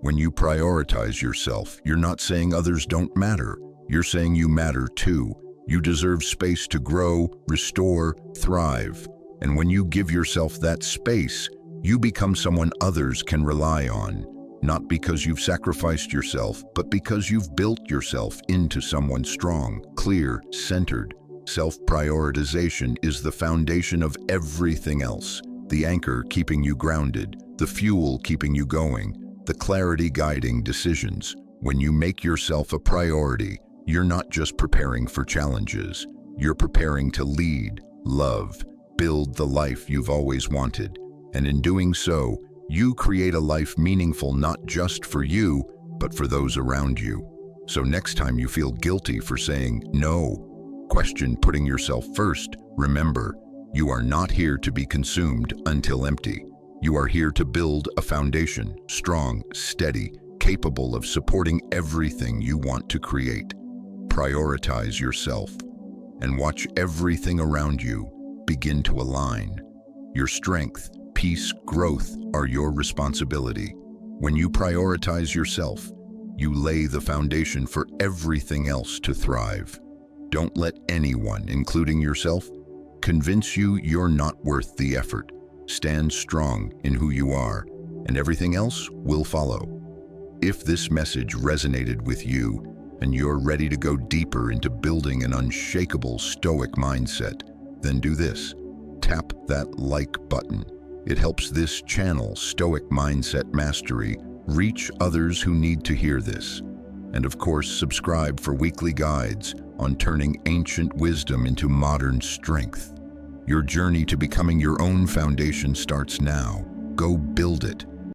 When you prioritize yourself, you're not saying others don't matter. You're saying you matter too. You deserve space to grow, restore, thrive. And when you give yourself that space, you become someone others can rely on, not because you've sacrificed yourself, but because you've built yourself into someone strong, clear, centered. Self-prioritization is the foundation of everything else, the anchor keeping you grounded, the fuel keeping you going, the clarity guiding decisions. When you make yourself a priority, you're not just preparing for challenges, you're preparing to lead, love, build the life you've always wanted. And in doing so, You create a life meaningful not just for you, but for those around you. So next time you feel guilty for saying no, question putting yourself first, remember, you are not here to be consumed until empty. You are here to build a foundation, strong, steady, capable of supporting everything you want to create. Prioritize yourself and watch everything around you begin to align. Your strength, peace, growth are your responsibility. When you prioritize yourself, you lay the foundation for everything else to thrive. Don't let anyone, including yourself, convince you you're not worth the effort. Stand strong in who you are, and everything else will follow. If this message resonated with you, and you're ready to go deeper into building an unshakable Stoic mindset, then do this. Tap that like button. It helps this channel, Stoic Mindset Mastery, reach others who need to hear this. And of course, subscribe for weekly guides on turning ancient wisdom into modern strength. Your journey to becoming your own foundation starts now. Go build it.